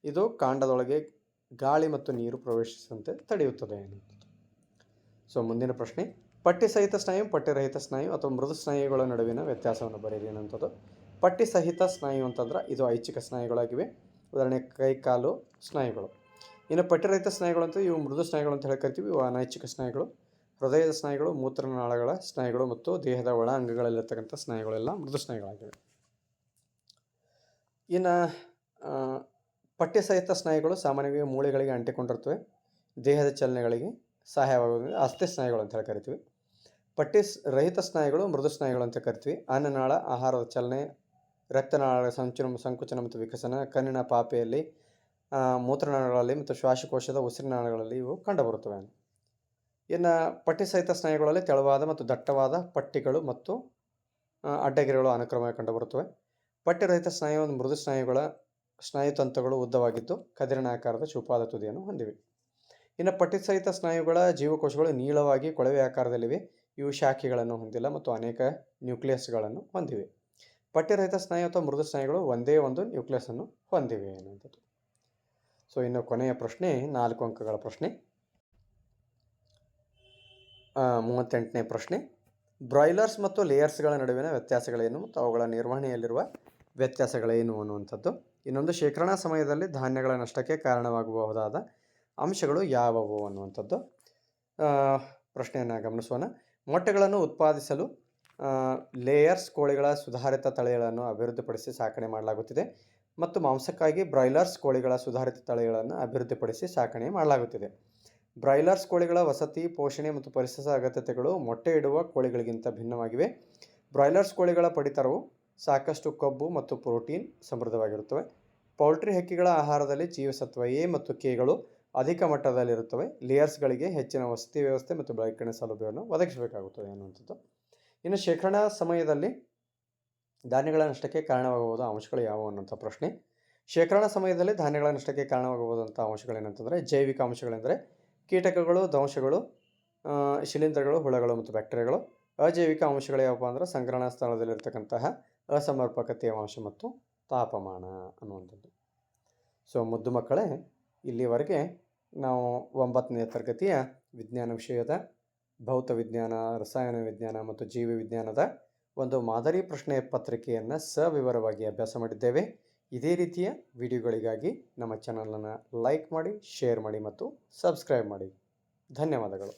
ಇದು ಕಾಂಡದೊಳಗೆ ಗಾಳಿ ಮತ್ತು ನೀರು ಪ್ರವೇಶಿಸದಂತೆ ತಡೆಯುತ್ತದೆ. ಸೊ ಮುಂದಿನ ಪ್ರಶ್ನೆ, ಪಟ್ಟಿಸಹಿತ ಸ್ನಾಯು, ಪಟ್ಟಿರಹಿತ ಸ್ನಾಯು ಅಥವಾ ಮೃದು ಸ್ನಾಯುಗಳ ನಡುವಿನ ವ್ಯತ್ಯಾಸವನ್ನು ಬರೆಯಿರಿ ಅನ್ನುವಂಥದ್ದು. ಪಟ್ಟಿಸಹಿತ ಸ್ನಾಯು ಅಂತಂದ್ರೆ ಇದು ಐಚ್ಛಿಕ ಸ್ನಾಯುಗಳಾಗಿವೆ. ಉದಾಹರಣೆ ಕೈ ಕಾಲು ಸ್ನಾಯುಗಳು. ಇನ್ನು ಪಟ್ಟಿರಹಿತ ಸ್ನಾಯುಗಳು ಅಂತ ಇವು ಮೃದು ಸ್ನಾಯುಗಳು ಅಂತ ಹೇಳಿ ಕರಿತೀವಿ. ಇವು ಅನೈಚ್ಛಿಕ ಸ್ನಾಯುಗಳು. ಹೃದಯದ ಸ್ನಾಯುಗಳು, ಮೂತ್ರನಾಳಗಳ ಸ್ನಾಯುಗಳು ಮತ್ತು ದೇಹದ ಒಳ ಅಂಗಗಳಲ್ಲಿರ್ತಕ್ಕಂಥ ಸ್ನಾಯುಗಳೆಲ್ಲ ಮೃದು ಸ್ನಾಯುಗಳಾಗಿವೆ. ಇನ್ನು ಪಠ್ಯಸಹಿತ ಸ್ನಾಯುಗಳು ಸಾಮಾನ್ಯವಾಗಿ ಮೂಳೆಗಳಿಗೆ ಅಂಟಿಕೊಂಡಿರ್ತವೆ. ದೇಹದ ಚಲನೆಗಳಿಗೆ ಸಹಾಯವಾಗುವ ಅಸ್ಥಿ ಸ್ನಾಯುಗಳು ಅಂತ ಹೇಳಿ ಕರಿತೀವಿ. ರಹಿತ ಸ್ನಾಯುಗಳು ಮೃದು ಸ್ನಾಯುಗಳು ಅಂತ ಕರಿತೀವಿ. ಅನ್ನನಾಳ, ಆಹಾರದ ಚಲನೆ, ರಕ್ತನಾಳಗಳ ಸಂಕುಚನ ಮತ್ತು ವಿಕಸನ, ಕಣ್ಣಿನ ಪಾಪೆಯಲ್ಲಿ, ಮೂತ್ರನಾಳಗಳಲ್ಲಿ ಮತ್ತು ಶ್ವಾಸಕೋಶದ ಉಸಿರಿನಾಳಗಳಲ್ಲಿ ಇವು ಕಂಡುಬರುತ್ತವೆ. ಇನ್ನು ಪಟ್ಟಿಸಹಿತ ಸ್ನಾಯುಗಳಲ್ಲಿ ತೆಳುವಾದ ಮತ್ತು ದಟ್ಟವಾದ ಪಟ್ಟಿಗಳು ಮತ್ತು ಅಡ್ಡಗೆರೆಗಳು ಅನುಕ್ರಮವಾಗಿ ಕಂಡುಬರುತ್ತವೆ. ಪಟ್ಟಿರಹಿತ ಸ್ನಾಯು ಮೃದು ಸ್ನಾಯುತಂತುಗಳು ಉದ್ದವಾಗಿದ್ದು ಕದಿರಿನ ಆಕಾರದ ಚೂಪಾದ ತುದಿಯನ್ನು ಹೊಂದಿವೆ. ಇನ್ನು ಪಟ್ಟಿಸಹಿತ ಸ್ನಾಯುಗಳ ಜೀವಕೋಶಗಳು ನೀಳವಾಗಿ ಕೊಳವೆ ಆಕಾರದಲ್ಲಿವೆ. ಇವು ಶಾಖೆಗಳನ್ನು ಹೊಂದಿಲ್ಲ ಮತ್ತು ಅನೇಕ ನ್ಯೂಕ್ಲಿಯಸ್ಗಳನ್ನು ಹೊಂದಿವೆ. ಪಟ್ಟಿರಹಿತ ಸ್ನಾಯು ಅಥವಾ ಮೃದು ಸ್ನಾಯುಗಳು ಒಂದೇ ಒಂದು ನ್ಯೂಕ್ಲಿಯಸ್ ಅನ್ನು ಹೊಂದಿವೆ ಅನ್ನುವಂಥದ್ದು. ಸೊ ಇನ್ನು ಕೊನೆಯ ಪ್ರಶ್ನೆ 4 ಅಂಕಗಳ ಪ್ರಶ್ನೆ. 38ನೇ ಪ್ರಶ್ನೆ, ಬ್ರಾಯ್ಲರ್ಸ್ ಮತ್ತು ಲೇಯರ್ಸ್ಗಳ ನಡುವಿನ ವ್ಯತ್ಯಾಸಗಳೇನು ಮತ್ತು ಅವುಗಳ ನಿರ್ವಹಣೆಯಲ್ಲಿರುವ ವ್ಯತ್ಯಾಸಗಳೇನು ಅನ್ನುವಂಥದ್ದು. ಇನ್ನೊಂದು, ಶೇಖರಣಾ ಸಮಯದಲ್ಲಿ ಧಾನ್ಯಗಳ ನಷ್ಟಕ್ಕೆ ಕಾರಣವಾಗಬಹುದಾದ ಅಂಶಗಳು ಯಾವುವು ಅನ್ನುವಂಥದ್ದು. ಪ್ರಶ್ನೆಯನ್ನು ಗಮನಿಸೋಣ. ಮೊಟ್ಟೆಗಳನ್ನು ಉತ್ಪಾದಿಸಲು ಲೇಯರ್ಸ್ ಕೋಳಿಗಳ ಸುಧಾರಿತ ತಳಿಗಳನ್ನು ಅಭಿವೃದ್ಧಿಪಡಿಸಿ ಸಾಕಣೆ ಮಾಡಲಾಗುತ್ತಿದೆ ಮತ್ತು ಮಾಂಸಕ್ಕಾಗಿ ಬ್ರಾಯ್ಲರ್ಸ್ ಕೋಳಿಗಳ ಸುಧಾರಿತ ತಳಿಗಳನ್ನು ಅಭಿವೃದ್ಧಿಪಡಿಸಿ ಸಾಕಣೆ ಮಾಡಲಾಗುತ್ತಿದೆ. ಬ್ರಾಯ್ಲರ್ಸ್ ಕೋಳಿಗಳ ವಸತಿ, ಪೋಷಣೆ ಮತ್ತು ಪರಿಸರ ಅಗತ್ಯತೆಗಳು ಮೊಟ್ಟೆ ಇಡುವ ಕೋಳಿಗಳಿಗಿಂತ ಭಿನ್ನವಾಗಿವೆ. ಬ್ರಾಯ್ಲರ್ಸ್ ಕೋಳಿಗಳ ಪಡಿತರವು ಸಾಕಷ್ಟು ಕೊಬ್ಬು ಮತ್ತು ಪ್ರೋಟೀನ್ ಸಮೃದ್ಧವಾಗಿರುತ್ತವೆ. ಪೌಲ್ಟ್ರಿ ಹಕ್ಕಿಗಳ ಆಹಾರದಲ್ಲಿ ಜೀವಸತ್ವ ಎ ಮತ್ತು ಕೆಗಳು ಅಧಿಕ ಮಟ್ಟದಲ್ಲಿರುತ್ತವೆ. ಲೇಯರ್ಸ್ಗಳಿಗೆ ಹೆಚ್ಚಿನ ವಸತಿ ವ್ಯವಸ್ಥೆ ಮತ್ತು ಬೆಳಕಿನ ಸೌಲಭ್ಯವನ್ನು ಒದಗಿಸಬೇಕಾಗುತ್ತದೆ ಅನ್ನುವಂಥದ್ದು. ಇನ್ನು ಶೇಖರಣಾ ಸಮಯದಲ್ಲಿ ಧಾನ್ಯಗಳ ನಷ್ಟಕ್ಕೆ ಕಾರಣವಾಗಬಹುದಾದ ಅಂಶಗಳು ಯಾವುವು ಅನ್ನುವಂಥ ಪ್ರಶ್ನೆ. ಶೇಖರಣಾ ಸಮಯದಲ್ಲಿ ಧಾನ್ಯಗಳ ನಷ್ಟಕ್ಕೆ ಕಾರಣವಾಗಬಹುದಂಥ ಅಂಶಗಳೇನಂತಂದರೆ ಜೈವಿಕ ಅಂಶಗಳೆಂದರೆ ಕೀಟಕಗಳು, ದಂಶಗಳು, ಶಿಲೀಂಧ್ರಗಳು, ಹುಳಗಳು ಮತ್ತು ಬ್ಯಾಕ್ಟೀರಿಯಾಗಳು. ಅಜೈವಿಕ ಅಂಶಗಳು ಯಾವಪ್ಪ ಅಂದ್ರೆ ಸಂಗ್ರಹಣಾ ಸ್ಥಳದಲ್ಲಿರ್ತಕ್ಕಂತಹ ಅಸಮರ್ಪಕ ತೇವಾಂಶ ಮತ್ತು ತಾಪಮಾನ ಅನ್ನುವಂಥದ್ದು. ಸೊ ಮುದ್ದು ಮಕ್ಕಳೇ, ಇಲ್ಲಿವರೆಗೆ ನಾವು 9ನೇ ತರಗತಿಯ ವಿಜ್ಞಾನ ವಿಷಯದ ಭೌತ ವಿಜ್ಞಾನ, ರಸಾಯನ ವಿಜ್ಞಾನ ಮತ್ತು ಜೀವ ವಿಜ್ಞಾನದ ಒಂದು ಮಾದರಿ ಪ್ರಶ್ನೆ ಪತ್ರಿಕೆಯನ್ನು ಸವಿವರವಾಗಿ ಅಭ್ಯಾಸ ಮಾಡಿದ್ದೇವೆ. ಇದೇ ರೀತಿಯ ವಿಡಿಯೋಗಳಿಗಾಗಿ ನಮ್ಮ ಚಾನಲನ್ನು ಲೈಕ್ ಮಾಡಿ, ಶೇರ್ ಮಾಡಿ ಮತ್ತು ಸಬ್ಸ್ಕ್ರೈಬ್ ಮಾಡಿ. ಧನ್ಯವಾದಗಳು.